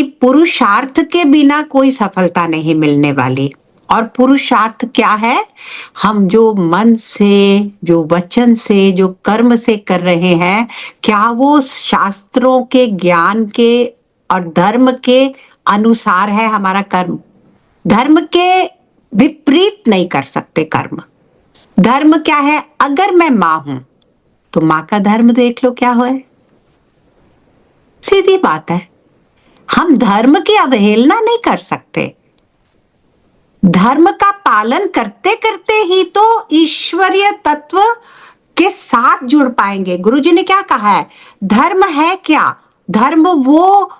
कि पुरुषार्थ के बिना कोई सफलता नहीं मिलने वाली। और पुरुषार्थ क्या है? हम जो मन से, जो वचन से, जो कर्म से कर रहे हैं, क्या वो शास्त्रों के ज्ञान के और धर्म के अनुसार है हमारा कर्म? धर्म के विपरीत नहीं कर सकते कर्म। धर्म क्या है? अगर मैं माँ हूं तो माँ का धर्म देख लो क्या है। सीधी बात है। हम धर्म की अवहेलना नहीं कर सकते। धर्म का पालन करते करते ही तो ईश्वरीय तत्व के साथ जुड़ पाएंगे। गुरुजी ने क्या कहा है? धर्म है क्या? धर्म वो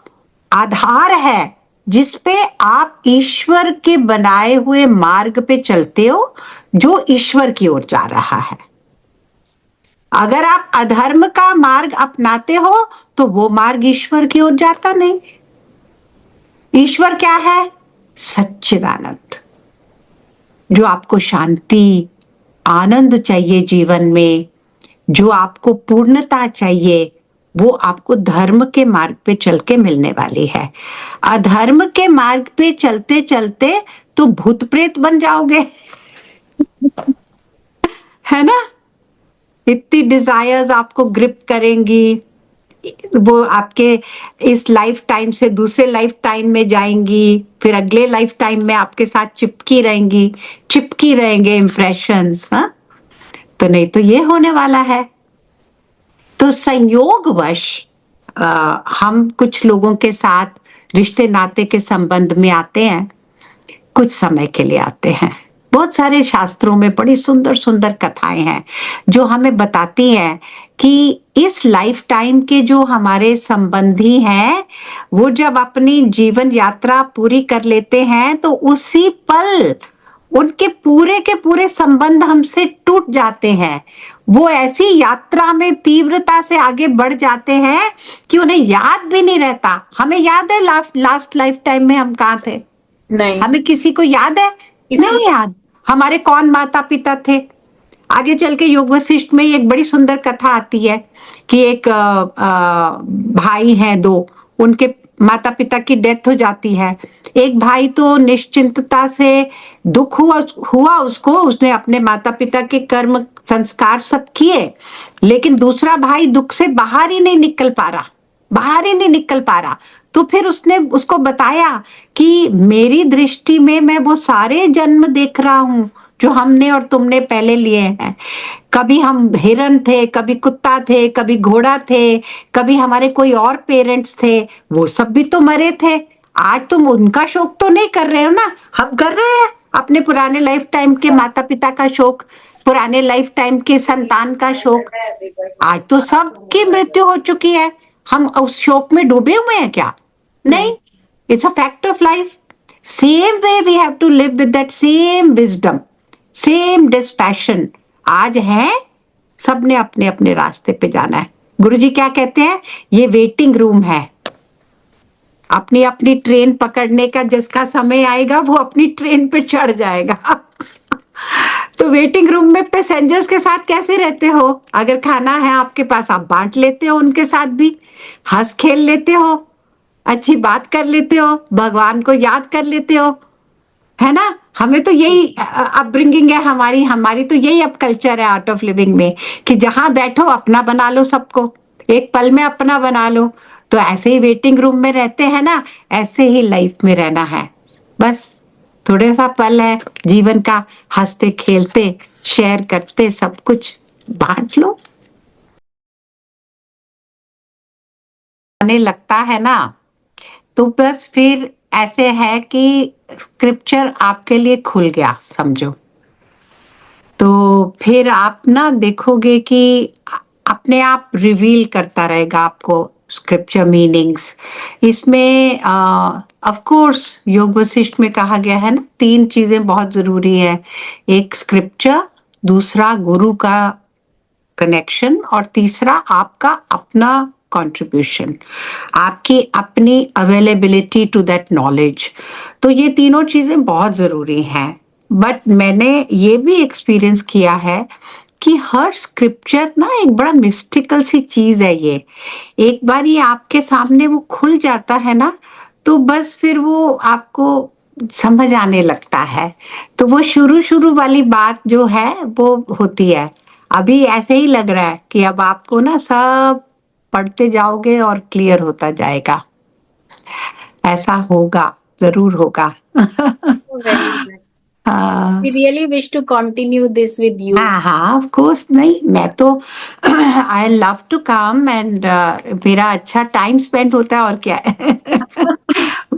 आधार है जिसपे आप ईश्वर के बनाए हुए मार्ग पे चलते हो, जो ईश्वर की ओर जा रहा है। अगर आप अधर्म का मार्ग अपनाते हो तो वो मार्ग ईश्वर की ओर जाता नहीं। ईश्वर क्या है? सच्चिदानंद, जो आपको शांति, आनंद चाहिए जीवन में, जो आपको पूर्णता चाहिए, वो आपको धर्म के मार्ग पे चल के मिलने वाली है। अधर्म के मार्ग पे चलते चलते तो भूत प्रेत बन जाओगे है ना? इतनी डिजायर्स आपको ग्रिप करेंगी, वो आपके इस लाइफ टाइम से दूसरे लाइफ टाइम में जाएंगी, फिर अगले लाइफ टाइम में आपके साथ चिपकी रहेंगे इम्प्रेशंस। हाँ, तो नहीं तो ये होने वाला है। तो संयोगवश हम कुछ लोगों के साथ रिश्ते नाते के संबंध में आते हैं, कुछ समय के लिए आते हैं। बहुत सारे शास्त्रों में बड़ी सुंदर सुंदर कथाएं हैं जो हमें बताती हैं कि इस लाइफ टाइम के जो हमारे संबंधी हैं, वो जब अपनी जीवन यात्रा पूरी कर लेते हैं तो उसी पल उनके पूरे के पूरे संबंध हमसे टूट जाते हैं। वो ऐसी यात्रा में तीव्रता से आगे बढ़ जाते हैं कि उन्हें याद भी नहीं रहता। हमें याद है लास्ट लाइफ टाइम में हम कहाँ थे? नहीं। हमें किसी को याद है? नहीं याद। हमारे कौन माता पिता थे? आगे चल के योग वशिष्ठ में एक बड़ी सुंदर कथा आती है कि एक भाई हैं दो, उनके माता पिता की डेथ हो जाती है। एक भाई तो निश्चिंतता से दुख हुआ उसको, उसने अपने माता पिता के कर्म संस्कार सब किए, लेकिन दूसरा भाई दुख से बाहर ही नहीं निकल पा रहा। तो फिर उसने उसको बताया कि मेरी दृष्टि में मैं वो सारे जन्म देख रहा हूं जो हमने और तुमने पहले लिए हैं। कभी हम हिरन थे, कभी कुत्ता थे, कभी घोड़ा थे, कभी हमारे कोई और पेरेंट्स थे, वो सब भी तो मरे थे। आज तुम उनका शोक तो नहीं कर रहे हो ना, हम कर रहे हैं अपने पुराने लाइफ टाइम के माता पिता का शोक, पुराने लाइफ टाइम के संतान का शोक। आज तो सबकी मृत्यु हो चुकी है, हम उस शोक में डूबे हुए हैं क्या? नहीं। It's a fact of life. Same way we have to live with that same wisdom, same dispassion. आज है, सबने अपने अपने रास्ते पे जाना है। गुरुजी क्या कहते हैं? ये वेटिंग रूम है। अपनी अपनी ट्रेन पकड़ने का जिसका समय आएगा वो अपनी ट्रेन पे चढ़ जाएगा तो वेटिंग रूम में पैसेंजर्स के साथ कैसे रहते हो? अगर खाना है आपके पास, आप बांट लेते हो उनके साथ भी, हंस खेल लेते हो, अच्छी बात कर लेते हो, भगवान को याद कर लेते हो, है ना? हमें तो यही अपब्रिंगिंग है हमारी तो यही अब कल्चर है आर्ट ऑफ लिविंग में, कि जहां बैठो अपना बना लो, सबको एक पल में अपना बना लो। तो ऐसे ही वेटिंग रूम में रहते हैं ना, ऐसे ही लाइफ में रहना है। बस थोड़ा सा पल है जीवन का, हंसते खेलते शेयर करते सब कुछ बांट लो। आने लगता है ना, तो बस फिर ऐसे है कि स्क्रिप्चर आपके लिए खुल गया समझो। तो फिर आप ना देखोगे कि अपने आप रिवील करता रहेगा आपको स्क्रिप्चर मीनिंग्स। इसमें ऑफ कोर्स योग वशिष्ठ में कहा गया है ना, 3 चीजें बहुत जरूरी है। एक स्क्रिप्चर, दूसरा गुरु का कनेक्शन, और तीसरा आपका अपना कंट्रीब्यूशन, आपकी अपनी अवेलेबिलिटी टू दैट नॉलेज। तो ये तीनों चीजें बहुत जरूरी हैं। बट मैंने ये भी एक्सपीरियंस किया है कि हर स्क्रिप्चर ना एक बड़ा मिस्टिकल सी चीज है। ये एक बार ये आपके सामने वो खुल जाता है ना, तो बस फिर वो आपको समझ आने लगता है। तो वो शुरू-शुरू वाली बात जो है वो होती है। अभी ऐसे ही लग रहा है कि अब आपको ना सब पढ़ते जाओगे और क्लियर होता जाएगा। ऐसा होगा, ज़रूर होगा। Very good. हाँ। We really wish to continue this with you. हाँ, हाँ, ऑफ कोर्स नहीं, मैं तो I love to come and मेरा अच्छा टाइम स्पेंड होता है और क्या है।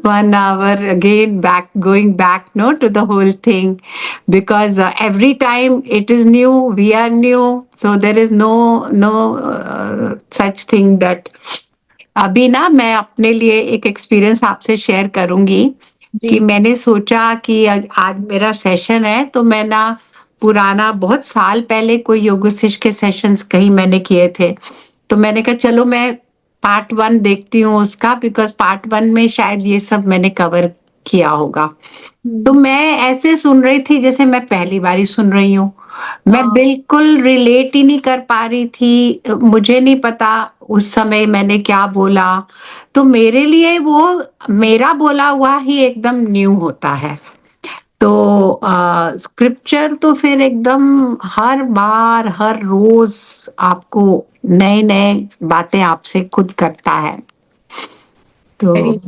1 hour again back, going back, no, to the whole thing, because every time it is new, we are new, so there is no such thing that अभी ना मैं अपने लिए एक एक्सपीरियंस आपसे शेयर करूंगी जी। कि मैंने सोचा कि आज मेरा सेशन है तो मैं ना पुराना बहुत साल पहले कोई योग वशिष्ठ के सेशंस कहीं मैंने किए थे तो मैंने कहा चलो मैं पार्ट 1 देखती हूँ उसका बिकॉज पार्ट 1 में शायद ये सब मैंने कवर किया होगा। तो मैं ऐसे सुन रही थी जैसे मैं पहली बार ही सुन रही हूँ। मैं हाँ। बिल्कुल रिलेट ही नहीं कर पा रही थी, मुझे नहीं पता उस समय मैंने क्या बोला। तो मेरे लिए वो मेरा बोला हुआ ही एकदम न्यू होता है। तो स्क्रिप्चर तो फिर एकदम हर बार हर रोज आपको नए नए बातें आपसे खुद करता है। तो वेरी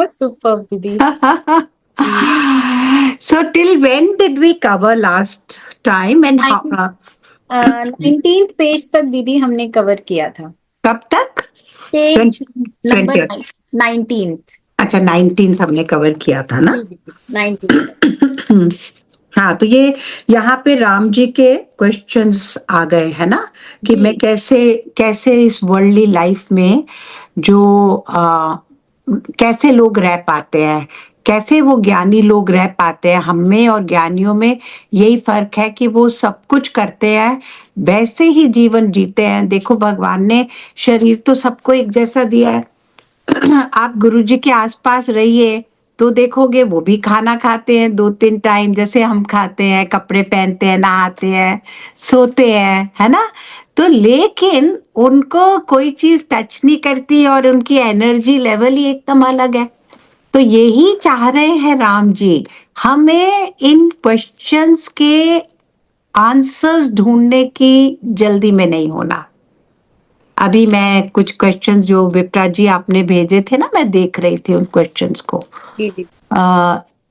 सुपर दीदी। जी। so till when did we cover last time and how 19th page तक दीदी हमने कवर किया था। कब तक? Page 20 number 19th। अच्छा 19 हमने कवर किया था ना। जी दीदी 19th। हाँ तो ये यहाँ पे राम जी के क्वेश्चंस आ गए है ना कि जी मैं कैसे कैसे इस वर्ल्डली लाइफ में जो कैसे लोग रह पाते हैं, कैसे वो ज्ञानी लोग रह पाते हैं। हम में और ज्ञानियों में यही फर्क है कि वो सब कुछ करते हैं, वैसे ही जीवन जीते हैं। देखो भगवान ने शरीर तो सबको एक जैसा दिया है। आप गुरुजी के आसपास रहिए तो देखोगे वो भी खाना खाते हैं 2-3 टाइम जैसे हम खाते हैं, कपड़े पहनते हैं, नहाते हैं, सोते हैं, है ना। तो लेकिन उनको कोई चीज टच नहीं करती और उनकी एनर्जी लेवल ही एकदम अलग है। तो यही चाह रहे हैं राम जी, हमें इन क्वेश्चंस के आंसर्स ढूंढने की जल्दी में नहीं होना। अभी मैं कुछ क्वेश्चंस जो विप्रा जी आपने भेजे थे ना, मैं देख रही थी उन क्वेश्चंस को। जी जी।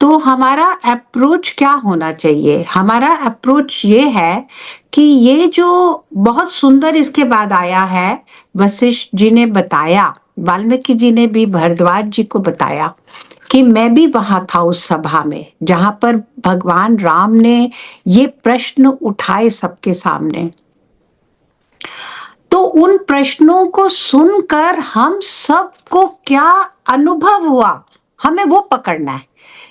तो हमारा अप्रोच क्या होना चाहिए? हमारा अप्रोच ये है कि ये जो बहुत सुंदर इसके बाद आया है, वशिष्ठ जी ने बताया, वाल्मीकि जी ने भी भारद्वाज जी को बताया कि मैं भी वहां था उस सभा में जहां पर भगवान राम ने ये प्रश्न उठाए सबके सामने। तो उन प्रश्नों को सुनकर हम सबको क्या अनुभव हुआ, हमें वो पकड़ना है।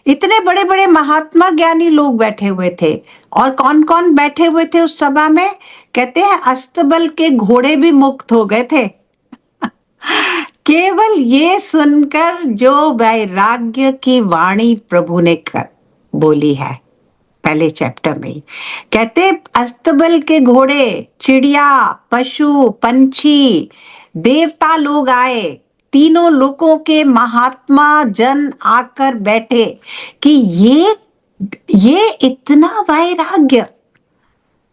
इतने बड़े बड़े महात्मा ज्ञानी लोग बैठे हुए थे और कौन कौन बैठे हुए थे उस सभा में? कहते हैं अस्तबल के घोड़े भी मुक्त हो गए थे। केवल ये सुनकर जो वैराग्य की वाणी प्रभु ने कर बोली है पहले चैप्टर में ही। कहते अस्तबल के घोड़े, चिड़िया, पशु, पंछी, देवता लोग आए, तीनों लोकों के महात्मा जन आकर बैठे कि ये इतना वैराग्य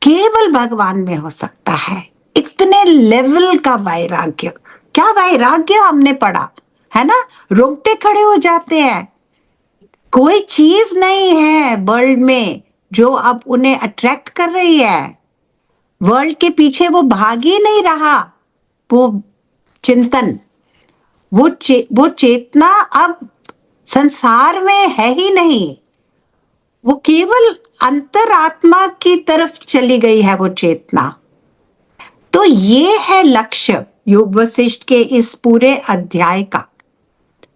केवल भगवान में हो सकता है। इतने लेवल का वैराग्य, क्या वैराग्य हमने पढ़ा है ना, रोंगटे खड़े हो जाते हैं। कोई चीज नहीं है वर्ल्ड में जो अब उन्हें अट्रैक्ट कर रही है। वर्ल्ड के पीछे वो भाग ही नहीं रहा। वो चिंतन, वो चेतना अब संसार में है ही नहीं। वो केवल अंतरात्मा की तरफ चली गई है वो चेतना। तो ये है लक्ष्य योग वशिष्ठ के इस पूरे अध्याय का।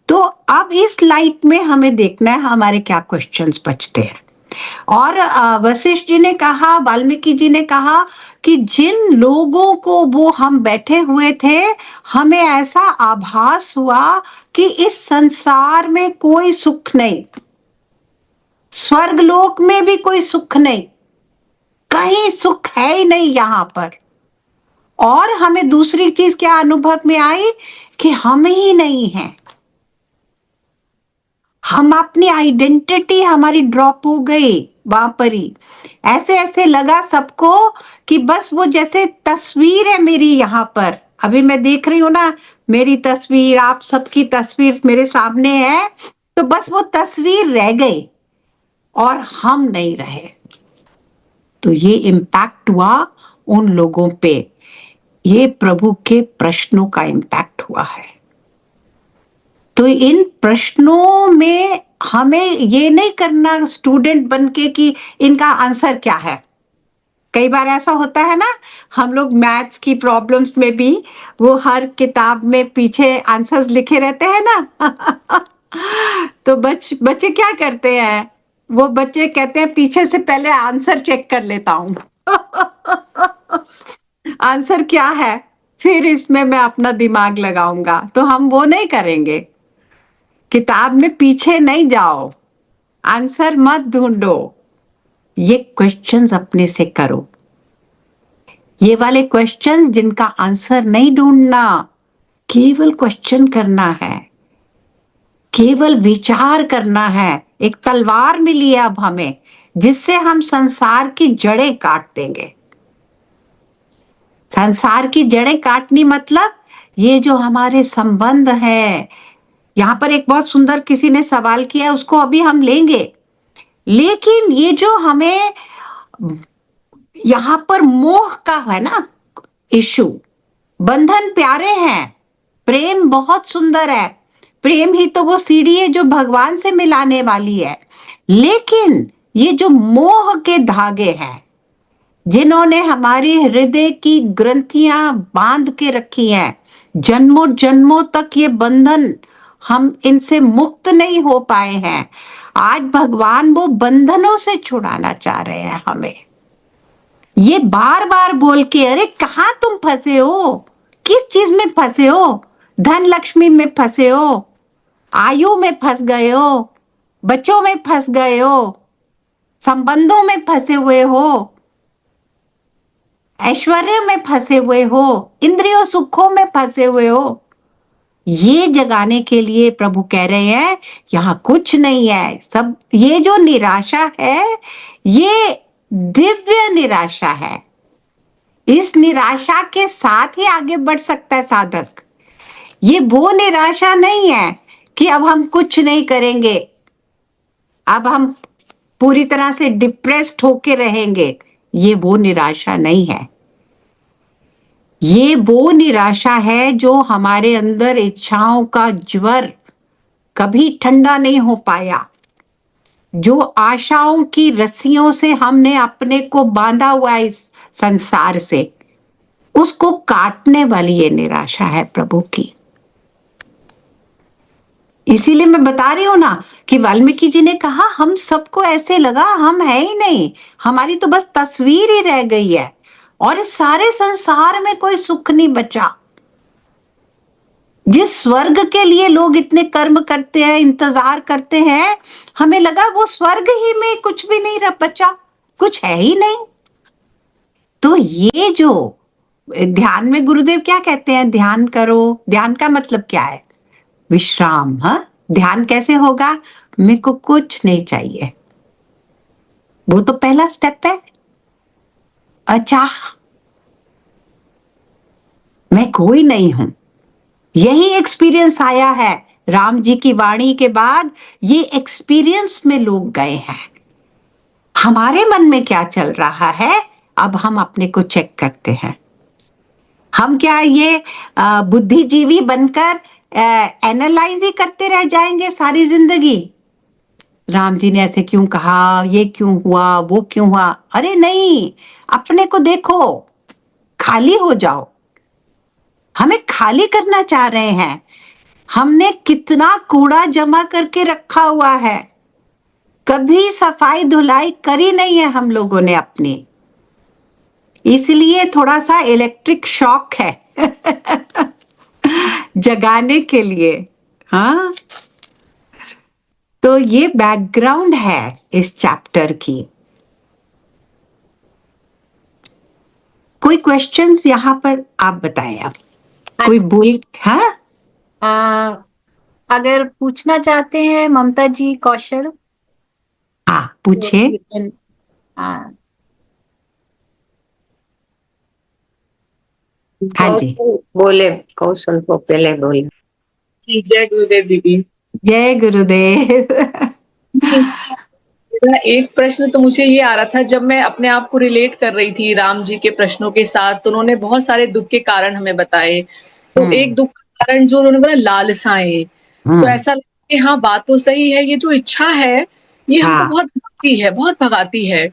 तो अब इस लाइट में हमें देखना है हमारे क्या क्वेश्चंस बचते हैं। और वशिष्ठ जी ने कहा, वाल्मीकि जी ने कहा कि जिन लोगों को वो हम बैठे हुए थे, हमें ऐसा आभास हुआ कि इस संसार में कोई सुख नहीं, स्वर्गलोक में भी कोई सुख नहीं, कहीं सुख है ही नहीं यहां पर। और हमें दूसरी चीज क्या अनुभव में आई कि हम ही नहीं हैं, हम अपनी आइडेंटिटी हमारी ड्रॉप हो गई वहां पर ही। ऐसे ऐसे लगा सबको कि बस वो जैसे तस्वीर है मेरी यहाँ पर, अभी मैं देख रही हूँ ना, मेरी तस्वीर, आप सबकी तस्वीर मेरे सामने है, तो बस वो तस्वीर रह गई और हम नहीं रहे। तो ये इम्पैक्ट हुआ उन लोगों पे, ये प्रभु के प्रश्नों का इम्पैक्ट हुआ है। तो इन प्रश्नों में हमें ये नहीं करना स्टूडेंट बनके कि इनका आंसर क्या है। कई बार ऐसा होता है ना, हम लोग मैथ्स की प्रॉब्लम्स में भी वो हर किताब में पीछे आंसर्स लिखे रहते हैं ना। तो बच्चे क्या करते हैं, वो बच्चे कहते हैं पीछे से पहले आंसर चेक कर लेता हूं। आंसर क्या है, फिर इसमें मैं अपना दिमाग लगाऊंगा। तो हम वो नहीं करेंगे, किताब में पीछे नहीं जाओ, आंसर मत ढूंढो, ये क्वेश्चंस अपने से करो। ये वाले क्वेश्चंस जिनका आंसर नहीं ढूंढना, केवल क्वेश्चन करना है, केवल विचार करना है। एक तलवार मिली है अब हमें, जिससे हम संसार की जड़ें काट देंगे। संसार की जड़ें काटनी मतलब ये जो हमारे संबंध है। यहाँ पर एक बहुत सुंदर किसी ने सवाल किया है, उसको अभी हम लेंगे। लेकिन ये जो हमें यहाँ पर मोह का है ना इशू, बंधन प्यारे हैं, प्रेम बहुत सुंदर है, प्रेम ही तो वो सीढ़ी है जो भगवान से मिलाने वाली है। लेकिन ये जो मोह के धागे हैं, जिन्होंने हमारी हृदय की ग्रंथियां बांध के रखी हैं, जन्मों जन्मों तक ये बंधन, हम इनसे मुक्त नहीं हो पाए हैं। आज भगवान वो बंधनों से छुड़ाना चाह रहे हैं हमें। ये बार बार बोल के, अरे कहाँ तुम फंसे हो, किस चीज में फंसे हो, धन लक्ष्मी में फंसे हो, आयु में फंस गए हो, बच्चों में फंस गए हो, संबंधों में फंसे हुए हो, ऐश्वर्य में फंसे हुए हो, इंद्रियों सुखों में फंसे हुए हो। ये जगाने के लिए प्रभु कह रहे हैं यहां कुछ नहीं है। सब ये जो निराशा है, ये दिव्य निराशा है। इस निराशा के साथ ही आगे बढ़ सकता है साधक। ये वो निराशा नहीं है कि अब हम कुछ नहीं करेंगे, अब हम पूरी तरह से डिप्रेस्ड होके रहेंगे। ये वो निराशा नहीं है। ये वो निराशा है जो हमारे अंदर इच्छाओं का ज्वर कभी ठंडा नहीं हो पाया, जो आशाओं की रस्सियों से हमने अपने को बांधा हुआ है इस संसार से, उसको काटने वाली ये निराशा है प्रभु की। इसीलिए मैं बता रही हूं ना कि वाल्मीकि जी ने कहा हम सबको ऐसे लगा हम है ही नहीं, हमारी तो बस तस्वीर ही रह गई है और इस सारे संसार में कोई सुख नहीं बचा। जिस स्वर्ग के लिए लोग इतने कर्म करते हैं, इंतजार करते हैं, हमें लगा वो स्वर्ग ही में कुछ भी नहीं रह बचा, कुछ है ही नहीं। तो ये जो ध्यान में गुरुदेव क्या कहते हैं, ध्यान करो, ध्यान का मतलब क्या है, विश्राम। हाँ, ध्यान कैसे होगा, मेरे को कुछ नहीं चाहिए, वो तो पहला स्टेप है। अचाह, मैं कोई नहीं हूं, यही एक्सपीरियंस आया है राम जी की वाणी के बाद। ये एक्सपीरियंस में लोग गए हैं। हमारे मन में क्या चल रहा है, अब हम अपने को चेक करते हैं। हम क्या ये बुद्धिजीवी बनकर एनालाइज ही करते रह जाएंगे सारी जिंदगी, राम जी ने ऐसे क्यों कहा, ये क्यों हुआ, वो क्यों हुआ। अरे नहीं, अपने को देखो, खाली हो जाओ। हमें खाली करना चाह रहे हैं। हमने कितना कूड़ा जमा करके रखा हुआ है, कभी सफाई धुलाई करी नहीं है हम लोगों ने अपनी, इसलिए थोड़ा सा इलेक्ट्रिक शॉक है जगाने के लिए। हाँ, तो ये बैकग्राउंड है इस चैप्टर की। कोई क्वेश्चंस यहाँ पर आप बताएं, आप कोई बोल। हाँ, आ, अगर पूछना चाहते हैं ममता जी, कौशल, हाँ तो पूछिए। you can, हाँ। हाँ जी। कौशल बोले, कौशल को पहले बोले। जी, जय गुरुदेव दीदी। जय गुरुदेव। मेरा एक प्रश्न तो मुझे ये आ रहा था, जब मैं अपने आप को रिलेट कर रही थी राम जी के प्रश्नों के साथ, तो उन्होंने बहुत सारे दुःख के कारण हमें बताए। तो एक हम्म। दुःख का कारण जो उन्होंने बोला, लालसाएँ। तो हम्म। ऐसा लगता है कि हाँ, बात तो सही है, ये जो इच्छा है, ये हमको हाँ बहुत भगाती है, बहुत भगाती है।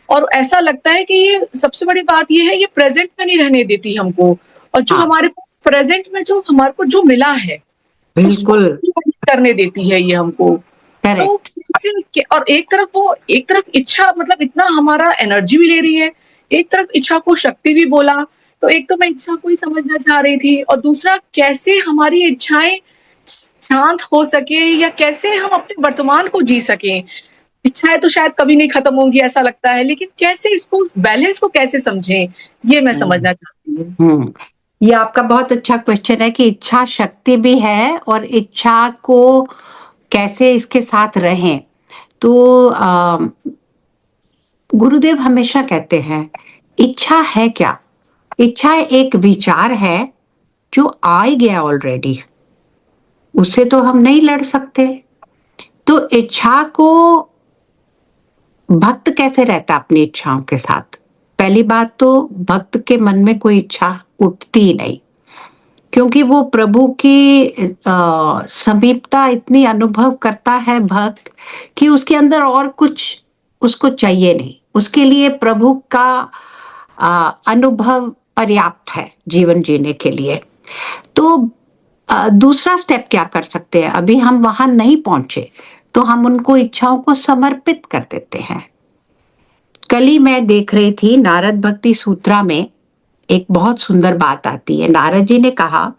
और ऐसा लगता है कि ये सबसे बड़ी बात ये है, ये प्रेज़ेंट में नहीं रहने देती हमको, और जो हाँ हमारे पास प्रेज़ेंट में जो हमारे को जो मिला है, उसको बिल्कुल नहीं करने देती है ये हमको। तो करेक्ट। कैसे और एक तरफ इच्छा मतलब इतना हमारा एनर्जी भी ले रही है, एक तरफ इच्छा को शक्ति भी बोला, तो एक तो मैं इच्छा को ही समझना चाह रही थी, और दूसरा कैसे हमारी इच्छाएँ शांत हो सके, या कैसे हम अपने वर्तमान को जी सकें। इच्छाएँ तो शायद कभी नहीं खत्म होंगी ऐसा लगता है, लेकिन कैसे इसको बैलेंस को कैसे समझें, ये मैं हम्म। समझना चाहती हूँ। हम्म। ये आपका बहुत अच्छा क्वेश्चन है कि इच्छा शक्ति भी है और इच्छा को कैसे इसके साथ रहें। तो गुरुदेव हमेशा कहते हैं इच्छा है क्या? इच्छा एक विचार है जो आ ही गया ऑलरेडी, उससे तो हम नहीं लड़ सकते। तो इच्छा को भक्त कैसे रहता अपनी इच्छाओं के साथ? पहली बात तो भक्त के मन में कोई इच्छा उठती ही नहीं, क्योंकि वो प्रभु की समीपता इतनी अनुभव करता है भक्त कि उसके अंदर और कुछ उसको चाहिए नहीं, उसके लिए प्रभु का अनुभव पर्याप्त है जीवन जीने के लिए। तो दूसरा स्टेप क्या कर सकते हैं? अभी हम वहां नहीं पहुंचे तो हम उनको इच्छाओं को समर्पित कर देते हैं। कल ही मैं देख रही थी नारद भक्ति सूत्रा में एक बहुत सुंदर बात आती है। नारद जी ने कहा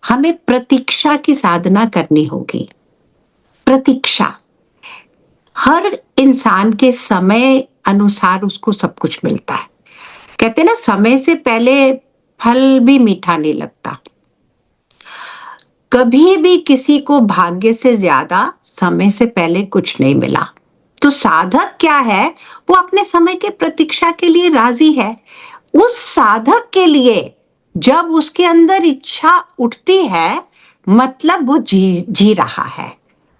हमें प्रतीक्षा की साधना करनी होगी। प्रतीक्षा, हर इंसान के समय अनुसार उसको सब कुछ मिलता है। कहते ना समय से पहले फल भी मीठा नहीं लगता। कभी भी किसी को भाग्य से ज्यादा समय से पहले कुछ नहीं मिला। तो साधक क्या है? वो अपने समय के प्रतीक्षा के लिए राजी है। उस साधक के लिए जब उसके अंदर इच्छा उठती है, मतलब वो जी रहा है,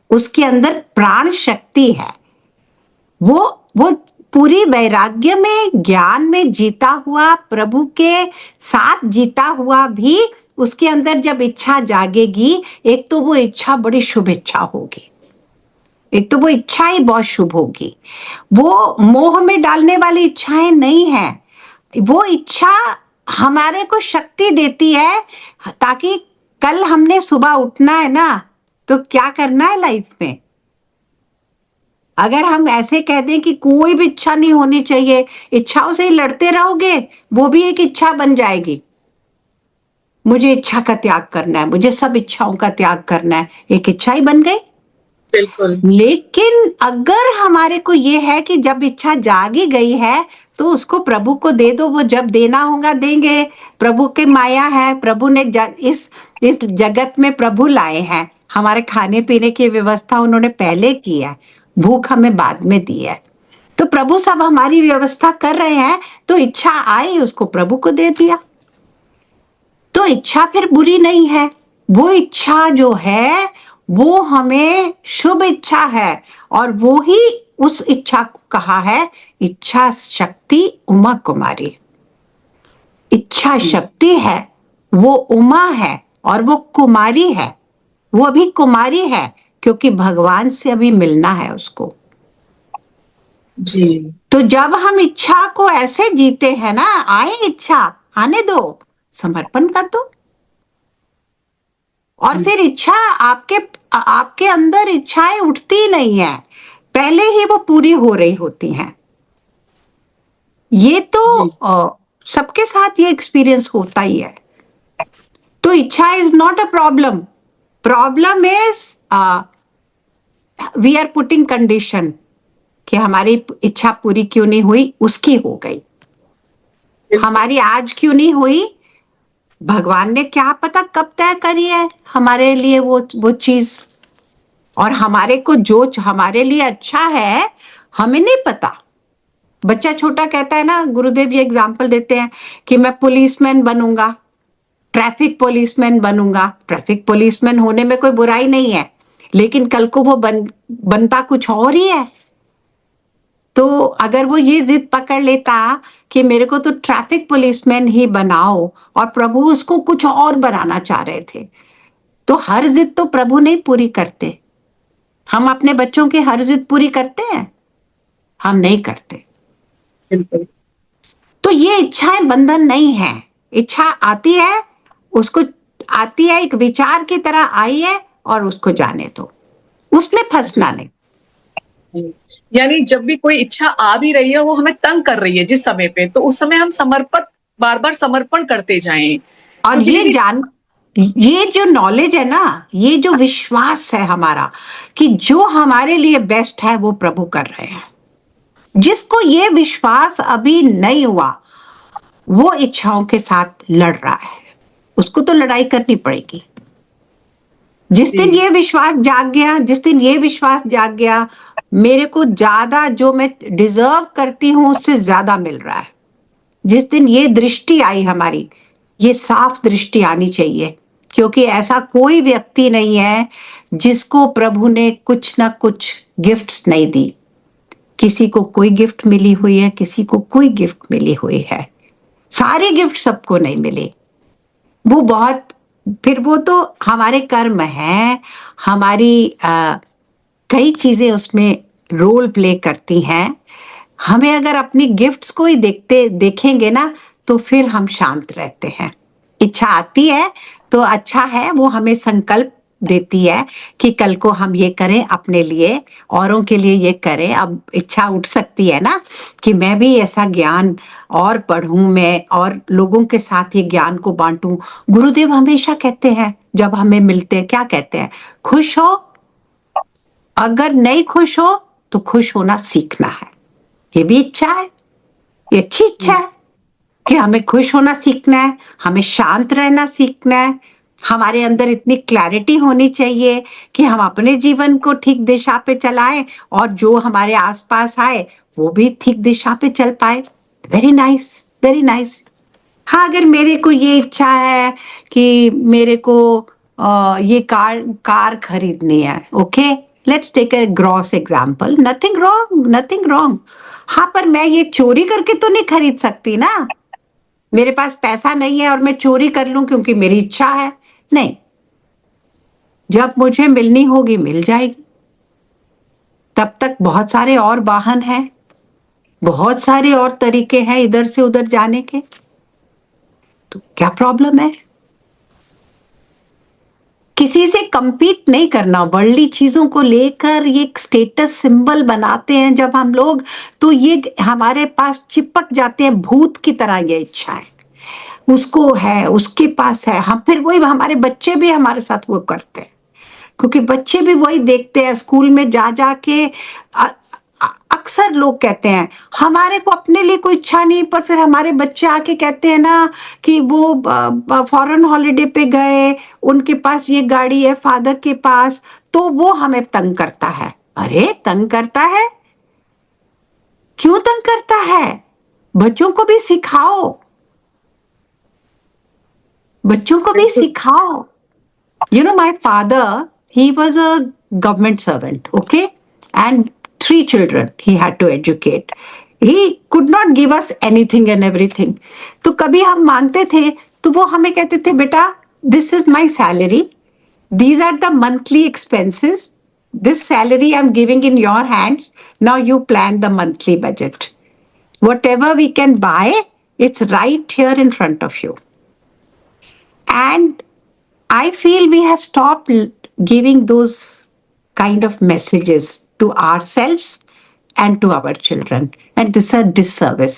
उसके अंदर प्राण शक्ति है। वो पूरी वैराग्य में, ज्ञान में जीता हुआ, प्रभु के साथ जीता हुआ भी उसके अंदर जब इच्छा जागेगी, एक तो वो इच्छा बड़ी शुभ इच्छा होगी, एक तो वो इच्छा ही बहुत शुभ होगी। वो मोह में डालने वाली इच्छाएं नहीं है। वो इच्छा हमारे को शक्ति देती है, ताकि कल हमने सुबह उठना है ना, तो क्या करना है लाइफ में। अगर हम ऐसे कह दें कि कोई भी इच्छा नहीं होनी चाहिए, इच्छाओं से ही लड़ते रहोगे, वो भी एक इच्छा बन जाएगी। मुझे इच्छा का त्याग करना है, मुझे सब इच्छाओं का त्याग करना है, एक इच्छा ही बन गई। बिल्कुल। लेकिन अगर हमारे को ये है कि जब इच्छा जागी गई है तो उसको प्रभु को दे दो, वो जब देना होगा देंगे। प्रभु की माया है, प्रभु ने इस जगत में प्रभु लाए हैं, हमारे खाने पीने की व्यवस्था उन्होंने पहले की है, भूख हमें बाद में दी है। तो प्रभु सब हमारी व्यवस्था कर रहे हैं, तो इच्छा आई उसको प्रभु को दे दिया। तो इच्छा फिर बुरी नहीं है। वो इच्छा जो है वो हमें शुभ इच्छा है, और वो ही उस इच्छा को कहा है इच्छा शक्ति उमा कुमारी। इच्छा शक्ति है, वो उमा है और वो कुमारी है। वो अभी कुमारी है क्योंकि भगवान से अभी मिलना है उसको। जी। तो जब हम इच्छा को ऐसे जीते हैं ना, आए इच्छा आने दो, समर्पण कर दो, और फिर इच्छा आपके अंदर इच्छाएं उठती नहीं है, पहले ही वो पूरी हो रही होती हैं। ये तो सबके साथ ये एक्सपीरियंस होता ही है। तो इच्छा is not a problem. Problem is we are putting condition कि हमारी इच्छा पूरी क्यों नहीं हुई, उसकी हो गई। हमारी आज क्यों नहीं हुई, भगवान ने क्या पता कब तय करी है हमारे लिए वो चीज, और हमारे को जो हमारे लिए अच्छा है हमें नहीं पता। बच्चा छोटा कहता है ना, गुरुदेव ये एग्जाम्पल देते हैं कि मैं पुलिसमैन बनूंगा, ट्रैफिक पुलिसमैन बनूंगा। ट्रैफिक पुलिसमैन होने में कोई बुराई नहीं है, लेकिन कल को वो बनता कुछ और ही है। तो अगर वो ये जिद पकड़ लेता कि मेरे को तो ट्रैफिक पुलिसमैन ही बनाओ, और प्रभु उसको कुछ और बनाना चाह रहे थे, तो हर जिद तो प्रभु नहीं पूरी करते। हम अपने बच्चों की हर जिद पूरी करते हैं? हम नहीं करते। बिल्कुल। तो ये इच्छाएं बंधन नहीं है। इच्छा आती है, उसको आती है, एक विचार की तरह आई है, और उसको जाने दो, उसमें फंसना नहीं। यानी जब भी कोई इच्छा आ भी रही है, वो हमें तंग कर रही है जिस समय पे, तो उस समय हम बार बार समर्पण करते जाएं। और क्योंकि ये जो नॉलेज है ना, ये जो विश्वास है हमारा कि जो हमारे लिए बेस्ट है वो प्रभु कर रहे हैं, जिसको ये विश्वास अभी नहीं हुआ वो इच्छाओं के साथ लड़ रहा है, उसको तो लड़ाई करनी पड़ेगी। जिस दिन ये विश्वास जाग गया, जिस दिन ये विश्वास जाग गया मेरे को ज्यादा जो मैं डिजर्व करती हूं उससे ज्यादा मिल रहा है, जिस दिन ये दृष्टि आई हमारी, ये साफ दृष्टि आनी चाहिए, क्योंकि ऐसा कोई व्यक्ति नहीं है जिसको प्रभु ने कुछ ना कुछ गिफ्ट्स नहीं दी। किसी को कोई गिफ्ट मिली हुई है, किसी को कोई गिफ्ट मिली हुई है, सारे गिफ्ट सबको नहीं मिले। वो बहुत, फिर वो तो हमारे कर्म है, हमारी कई चीजें उसमें रोल प्ले करती हैं। हमें अगर अपनी गिफ्ट्स को ही देखेंगे ना तो फिर हम शांत रहते हैं। इच्छा आती है तो अच्छा है, वो हमें संकल्प देती है कि कल को हम ये करें अपने लिए, औरों के लिए ये करें। अब इच्छा उठ सकती है ना कि मैं भी ऐसा ज्ञान और पढ़ूं, मैं और लोगों के साथ ये ज्ञान को बांटूं। गुरुदेव हमेशा कहते हैं जब हमें मिलते हैं, क्या कहते हैं? खुश हो, अगर नहीं खुश हो तो खुश होना सीखना है। ये भी इच्छा है, ये अच्छी इच्छा है कि हमें खुश होना सीखना है, हमें शांत रहना सीखना है। हमारे अंदर इतनी क्लैरिटी होनी चाहिए कि हम अपने जीवन को ठीक दिशा पे चलाएं, और जो हमारे आसपास आए वो भी ठीक दिशा पे चल पाए। Very nice, very nice. हाँ, अगर मेरे को ये इच्छा है कि मेरे को ये कार खरीदनी है, okay, let's take a gross example, nothing wrong, nothing wrong. हाँ, पर मैं ये चोरी करके तो नहीं खरीद सकती ना। मेरे पास पैसा नहीं है और मैं चोरी कर लूं क्योंकि मेरी इच्छा है, नहीं। जब मुझे मिलनी होगी मिल जाएगी, तब तक बहुत सारे और वाहन हैं, बहुत सारे और तरीके हैं इधर से उधर जाने के, तो क्या प्रॉब्लम है? किसी से compete नहीं करना। वर्ल्डली चीजों को लेकर ये एक स्टेटस सिंबल बनाते हैं जब हम लोग, तो ये हमारे पास चिपक जाते हैं भूत की तरह। ये इच्छाएं उसको है, उसके पास है, हम फिर वही, हमारे बच्चे भी हमारे साथ वो करते हैं, क्योंकि बच्चे भी वही देखते हैं स्कूल में जा जाके। अक्सर लोग कहते हैं हमारे को अपने लिए कोई इच्छा नहीं, पर फिर हमारे बच्चे आके कहते हैं ना कि वो फॉरेन हॉलिडे पे गए, उनके पास ये गाड़ी है फादर के पास, तो वो हमें तंग करता है। अरे तंग करता है, क्यों तंग करता है? बच्चों को भी सिखाओ, बच्चों को भी सिखाओ। You know, my father, he was a government servant, okay? And 3 children he had to educate. He could not give us anything and everything. तो कभी हम मांगते थे तो वो हमें कहते थे, बेटा, this is my salary. These are the monthly expenses. This salary I'm giving in your hands. Now you plan the monthly budget. Whatever we can buy, it's right here in front of you. And I feel we have stopped giving those kind of messages to ourselves and to our children. And this is a disservice.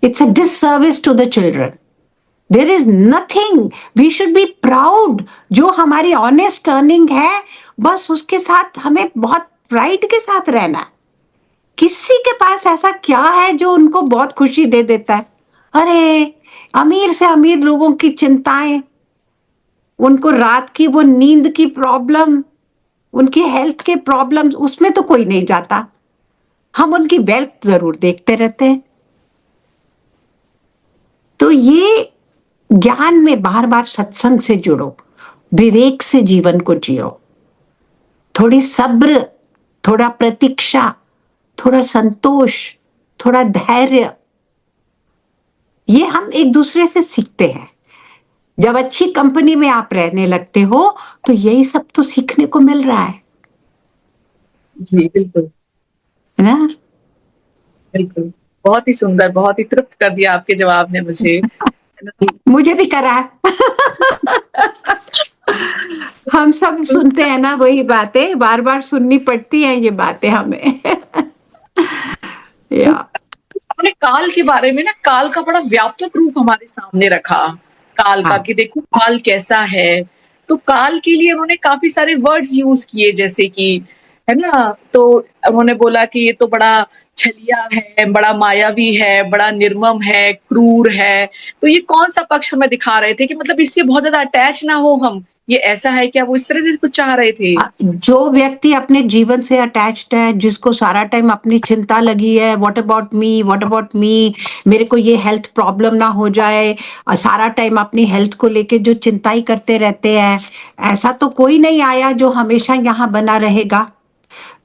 It's a disservice to the children. There is nothing, we should be proud. जो हमारी honest earning है, बस उसके साथ हमें बहुत pride के साथ रहना। किसी के पास ऐसा क्या है जो उनको बहुत खुशी दे देता है? अरे अमीर से अमीर लोगों की चिंताएं, उनको रात की वो नींद की प्रॉब्लम, उनकी हेल्थ के प्रॉब्लम्स, उसमें तो कोई नहीं जाता। हम उनकी वेल्थ जरूर देखते रहते हैं। तो ये ज्ञान में बार बार सत्संग से जुड़ो, विवेक से जीवन को जियो, थोड़ी सब्र, थोड़ा प्रतीक्षा, थोड़ा संतोष, थोड़ा धैर्य, ये हम एक दूसरे से सीखते हैं। जब अच्छी कंपनी में आप रहने लगते हो तो यही सब तो सीखने को मिल रहा है जी बिल्कुल ना। बिल्कुल। बहुत ही सुंदर, बहुत ही तृप्त कर दिया आपके जवाब ने मुझे। मुझे भी करा है। हम सब सुनते हैं ना वही बातें, बार बार सुननी पड़ती हैं ये बातें हमें। या हमने काल के बारे में ना, काल का बड़ा व्यापक रूप हमारे सामने रखा, काल का हाँ। कि देखो काल कैसा है। तो काल के लिए उन्होंने काफी सारे वर्ड्स यूज किए, जैसे कि है ना, तो उन्होंने बोला कि ये तो बड़ा छलिया है, बड़ा मायावी है, बड़ा निर्मम है, क्रूर है। तो ये कौन सा पक्ष हमें दिखा रहे थे कि मतलब इससे बहुत ज्यादा अटैच ना हो हम, ये ऐसा है क्या? वो इस तरह से कुछ चाह रहे थे? जो व्यक्ति अपने जीवन से अटैच्ड है, जिसको सारा टाइम अपनी चिंता लगी है, what about me, what about me, मेरे को ये हेल्थ प्रॉब्लम ना हो जाए, और सारा टाइम अपनी हेल्थ को लेके जो चिंता ही करते रहते हैं, ऐसा तो कोई नहीं आया जो हमेशा यहाँ बना रहेगा।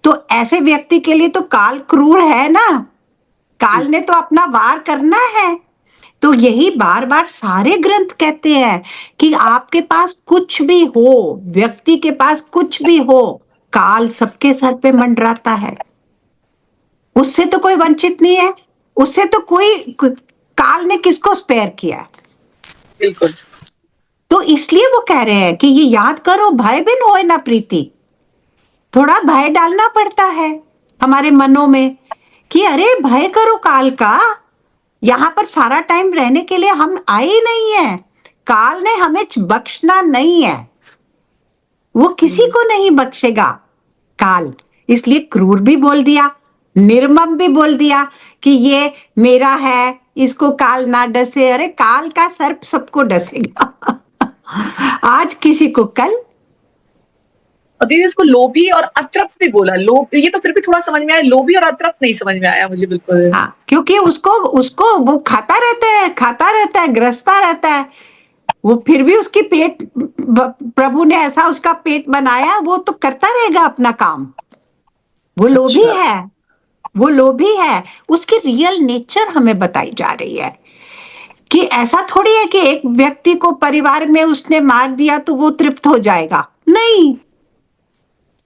तो ऐसे व्यक्ति के लिए तो काल क्रूर है ना, काल ने तो अपना वार करना है। तो यही बार बार सारे ग्रंथ कहते हैं कि आपके पास कुछ भी हो, व्यक्ति के पास कुछ भी हो, काल सबके सर पे मंडराता है। उससे तो कोई वंचित नहीं है, उससे तो काल ने किसको स्पेयर किया है? बिल्कुल। तो इसलिए वो कह रहे हैं कि ये याद करो, भय बिन होए ना प्रीति। थोड़ा भय डालना पड़ता है हमारे मनों में कि अरे भय करो काल का, यहां पर सारा टाइम रहने के लिए हम आए ही नहीं है। काल ने हमें बख्शना नहीं है, वो किसी को नहीं बख्शेगा काल। इसलिए क्रूर भी बोल दिया, निर्मम भी बोल दिया कि ये मेरा है, इसको काल ना डसे। अरे काल का सर्प सबको डसेगा। आज किसी को कल। और दीदी इसको लोभी और अतृप्त भी बोला। लोभ, ये तो फिर भी थोड़ा समझ में आया, लोभी और अतृप्त नहीं समझ में आया मुझे बिल्कुल। हाँ, क्योंकि उसको उसको वो खाता रहता है, ग्रसता रहता है। वो फिर भी उसकी पेट, प्रभु ने ऐसा उसका पेट बनाया, वो तो करता रहेगा अपना काम। वो लोभी अच्छा। है, वो लोभी है। उसकी रियल नेचर हमें बताई जा रही है कि ऐसा थोड़ी है कि एक व्यक्ति को परिवार में उसने मार दिया तो वो तृप्त हो जाएगा, नहीं।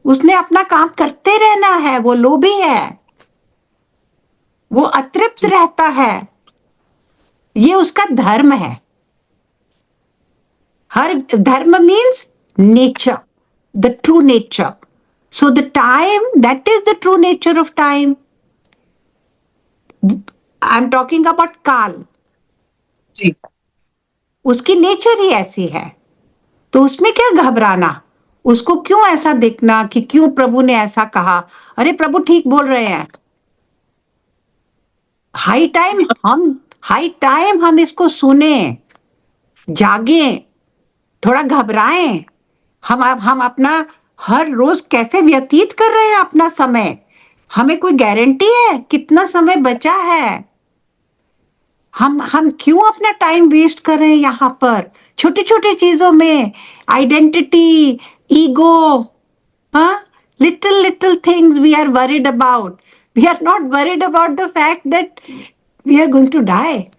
उसने अपना काम करते रहना है, वो लोभी है, वो अतृप्त रहता है, ये उसका धर्म है। हर धर्म means nature, the true nature. So the time, that is the true nature of time. I am talking about काल। जी। उसकी नेचर ही ऐसी है, तो उसमें क्या घबराना, उसको क्यों ऐसा देखना कि क्यों प्रभु ने ऐसा कहा। अरे प्रभु ठीक बोल रहे हैं। हाई टाइम हम इसको सुने, जागे, थोड़ा घबराएं। हम अपना हर रोज कैसे व्यतीत कर रहे हैं अपना समय, हमें कोई गारंटी है कितना समय बचा है? हम क्यों अपना टाइम वेस्ट कर रहे हैं यहाँ पर छोटी छोटी चीजों में? आइडेंटिटी, ईगो, हाँ, little things we are worried about. We are not worried about the fact that we are going to die.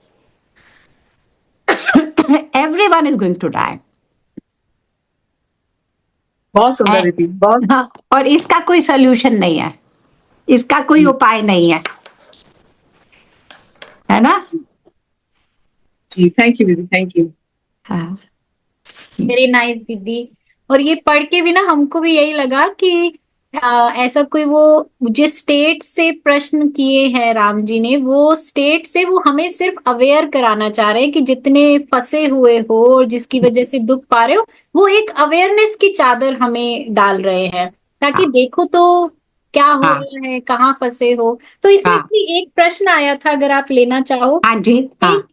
Everyone is going to die. बहुत सुंदर दीदी, बहुत। हाँ, और इसका कोई सोल्यूशन नहीं है, इसका कोई उपाय नहीं है ना? जी, थैंक यू दीदी, थैंक यू। हाँ, वेरी नाइस दीदी। और ये पढ़ के भी ना हमको भी यही लगा कि ऐसा कोई, वो जिस स्टेट से प्रश्न किए हैं राम जी ने, वो स्टेट से वो हमें सिर्फ अवेयर कराना चाह रहे हैं कि जितने फंसे हुए हो और जिसकी वजह से दुख पा रहे हो, वो एक अवेयरनेस की चादर हमें डाल रहे हैं, ताकि हाँ, देखो तो क्या हो हाँ, रहा है, कहाँ फंसे हो। तो इसमें हाँ, भी एक प्रश्न आया था, अगर आप लेना चाहो। हाँ जी, हाँ,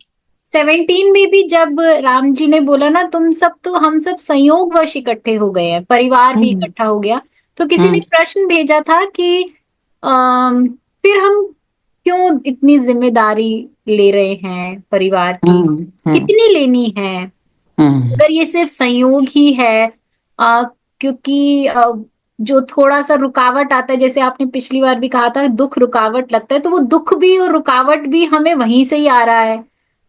17 में भी जब राम जी ने बोला ना, तुम सब तो, हम सब संयोगवश इकट्ठे हो गए हैं, परिवार भी हम्म। इकट्ठा हो गया, तो किसी ने हम्म। प्रश्न भेजा था कि फिर हम क्यों इतनी जिम्मेदारी ले रहे हैं परिवार की, हम्म। हम्म। कितनी लेनी है, हम्म। अगर ये सिर्फ संयोग ही है। क्योंकि जो थोड़ा सा रुकावट आता है, जैसे आपने पिछली बार भी कहा था, दुख रुकावट लगता है, तो वो दुख भी और रुकावट भी हमें वहीं से ही आ रहा है,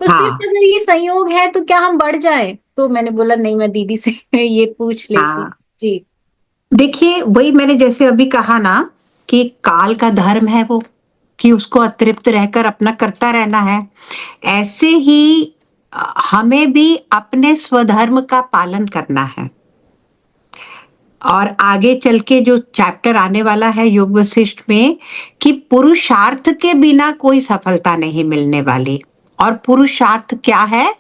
तो सिर्फ हाँ। अगर ये संयोग है तो क्या हम बढ़ जाएं? तो मैंने बोला नहीं, मैं दीदी से ये पूछ लेती हूँ। हाँ, जी। देखिए वही मैंने जैसे अभी कहा ना कि काल का धर्म है वो, कि उसको अतृप्त रहकर अपना करता रहना है। ऐसे ही हमें भी अपने स्वधर्म का पालन करना है। और आगे चल के जो चैप्टर आने वाला है योग वशिष्ठ में, कि पुरुषार्थ के बिना कोई सफलता नहीं मिलने वाली। और पुरुषार्थ क्या है?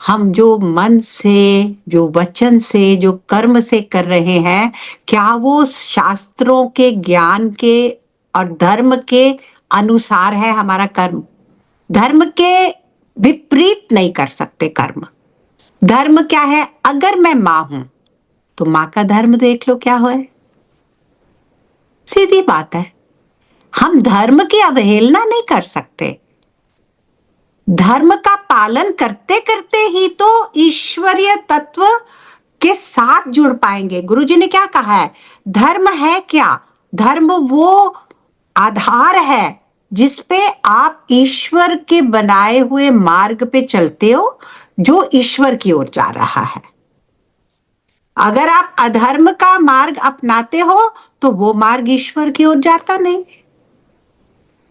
हम जो मन से, जो वचन से, जो कर्म से कर रहे हैं, क्या वो शास्त्रों के ज्ञान के और धर्म के अनुसार है हमारा कर्म? धर्म के विपरीत नहीं कर सकते कर्म। धर्म क्या है? अगर मैं मां हूं तो मां का धर्म देख लो क्या है। सीधी बात है। हम धर्म की अवहेलना नहीं कर सकते। धर्म का पालन करते करते ही तो ईश्वरीय तत्व के साथ जुड़ पाएंगे। गुरुजी ने क्या कहा है? धर्म है क्या? धर्म वो आधार है जिसपे आप ईश्वर के बनाए हुए मार्ग पे चलते हो, जो ईश्वर की ओर जा रहा है। अगर आप अधर्म का मार्ग अपनाते हो तो वो मार्ग ईश्वर की ओर जाता नहीं।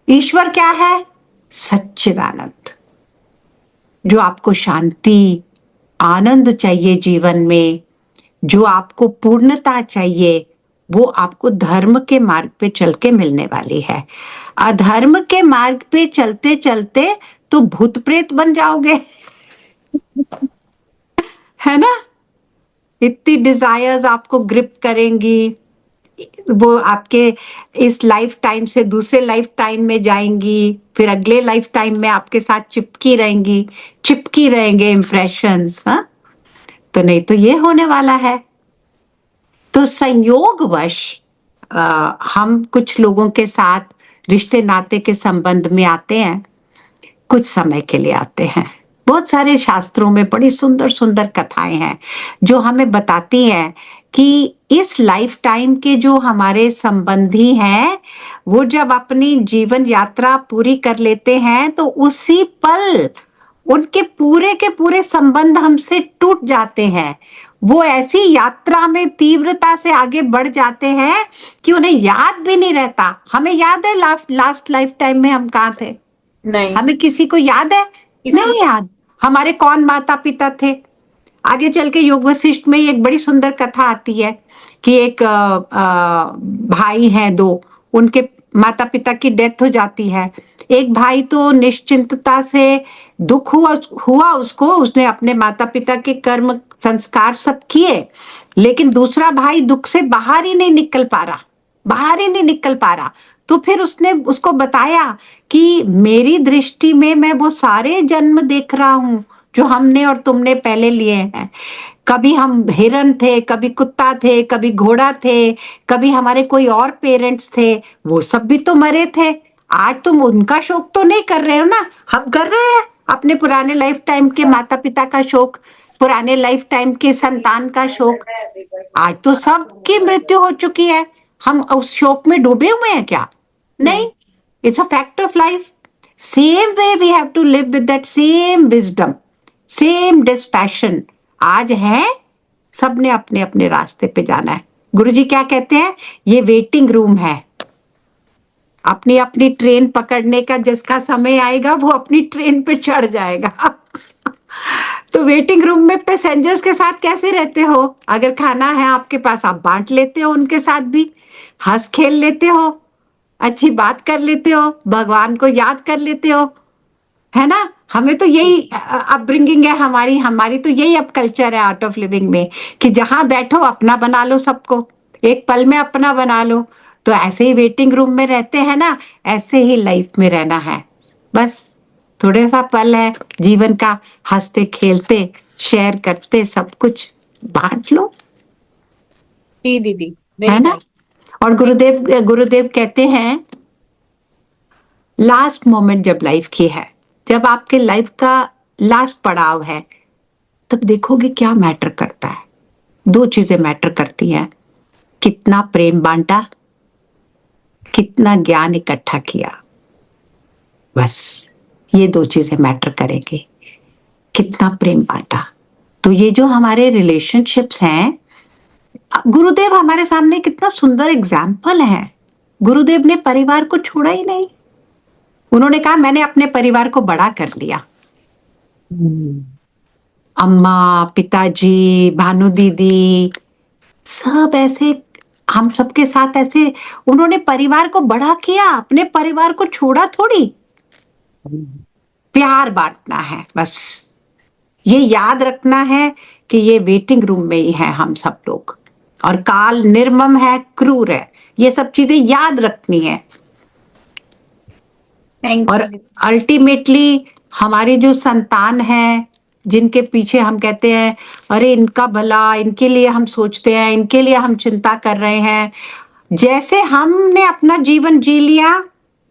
ईश्वर क्या है? सच्चिदानंद, जो आपको शांति, आनंद चाहिए जीवन में, जो आपको पूर्णता चाहिए, वो आपको धर्म के मार्ग पे चल के मिलने वाली है। अधर्म के मार्ग पे चलते चलते तो भूत प्रेत बन जाओगे है ना? इतनी डिजायर्स आपको ग्रिप करेंगी, वो आपके इस लाइफ टाइम से दूसरे लाइफ टाइम में जाएंगी, फिर अगले लाइफ टाइम में आपके साथ चिपकी रहेंगी, चिपकी रहेंगे इम्प्रेशंस। हाँ, तो नहीं तो ये होने वाला है। तो संयोगवश हम कुछ लोगों के साथ रिश्ते नाते के संबंध में आते हैं, कुछ समय के लिए आते हैं। बहुत सारे शास्त्रों में बड़ी सुंदर सुंदर कथाएं हैं जो हमें बताती हैं कि इस लाइफ टाइम के जो हमारे संबंधी हैं, वो जब अपनी जीवन यात्रा पूरी कर लेते हैं तो उसी पल उनके पूरे के पूरे संबंध हमसे टूट जाते हैं। वो ऐसी यात्रा में तीव्रता से आगे बढ़ जाते हैं कि उन्हें याद भी नहीं रहता। हमें याद है लास्ट लाइफ टाइम में हम कहाँ थे? नहीं, हमें किसी को याद है? नहीं याद। हमारे कौन माता पिता थे? आगे चल के योग वशिष्ठ में एक बड़ी सुंदर कथा आती है कि एक भाई हैं दो, उनके माता पिता की डेथ हो जाती है। एक भाई तो निश्चिंतता से दुख हुआ उसको, उसने अपने माता पिता के कर्म संस्कार सब किए, लेकिन दूसरा भाई दुख से बाहर ही नहीं निकल पा रहा, बाहर ही नहीं निकल पा रहा। तो फिर उसने उसको बताया कि मेरी दृष्टि में मैं वो सारे जन्म देख रहा हूं जो हमने और तुमने पहले लिए हैं। कभी हम हिरन थे, कभी कुत्ता थे, कभी घोड़ा थे, कभी हमारे कोई और पेरेंट्स थे, वो सब भी तो मरे थे। आज तुम उनका शोक तो नहीं कर रहे हो ना, हम कर रहे हैं अपने पुराने लाइफ टाइम के माता पिता का शोक, पुराने लाइफ टाइम के संतान का शोक। आज तो सबकी मृत्यु हो चुकी है, हम उस शोक में डूबे हुए हैं क्या? नहीं, it's a fact of life. Same way we have to live with that same wisdom, same dispassion. आज है, सबने अपने अपने रास्ते पे जाना है। गुरुजी क्या कहते हैं? ये वेटिंग रूम है। अपनी अपनी ट्रेन पकड़ने का जिसका समय आएगा वो अपनी ट्रेन पे चढ़ जाएगा तो वेटिंग रूम में पैसेंजर्स के साथ कैसे रहते हो? अगर खाना है आपके पास, आप बांट लेते हो उनके साथ भी, हंस खेल लेते हो, अच्छी बात कर लेते हो, भगवान को याद कर लेते हो, है ना? हमें तो यही अपब्रिंगिंग है हमारी, हमारी तो यही अब कल्चर है आर्ट ऑफ लिविंग में, कि जहां बैठो अपना बना लो, सबको एक पल में अपना बना लो। तो ऐसे ही वेटिंग रूम में रहते हैं ना, ऐसे ही लाइफ में रहना है बस। थोड़ा सा पल है जीवन का, हंसते खेलते शेयर करते सब कुछ बांट लो, जी दीदी, है वेरी ना। नाइस। और गुरुदेव कहते हैं लास्ट मोमेंट जब लाइफ की है, जब आपके लाइफ का लास्ट पड़ाव है, तब देखोगे क्या मैटर करता है। दो चीजें मैटर करती हैं, कितना प्रेम बांटा, कितना ज्ञान इकट्ठा किया, बस ये दो चीजें मैटर करेंगी। कितना प्रेम बांटा, तो ये जो हमारे रिलेशनशिप्स हैं, गुरुदेव हमारे सामने कितना सुंदर एग्जाम्पल है। गुरुदेव ने परिवार को छोड़ा ही नहीं, उन्होंने कहा मैंने अपने परिवार को बड़ा कर लिया। अम्मा, पिताजी, भानु दीदी, सब ऐसे, हम सबके साथ ऐसे उन्होंने परिवार को बड़ा किया, अपने परिवार को छोड़ा थोड़ी। प्यार बांटना है, बस ये याद रखना है कि ये वेटिंग रूम में ही है हम सब लोग, और काल निर्मम है, क्रूर है, ये सब चीजें याद रखनी है। थैंक और यू। अल्टीमेटली हमारी जो संतान है, जिनके पीछे हम कहते हैं अरे इनका भला, इनके लिए हम सोचते हैं, इनके लिए हम चिंता कर रहे हैं, जैसे हमने अपना जीवन जी लिया,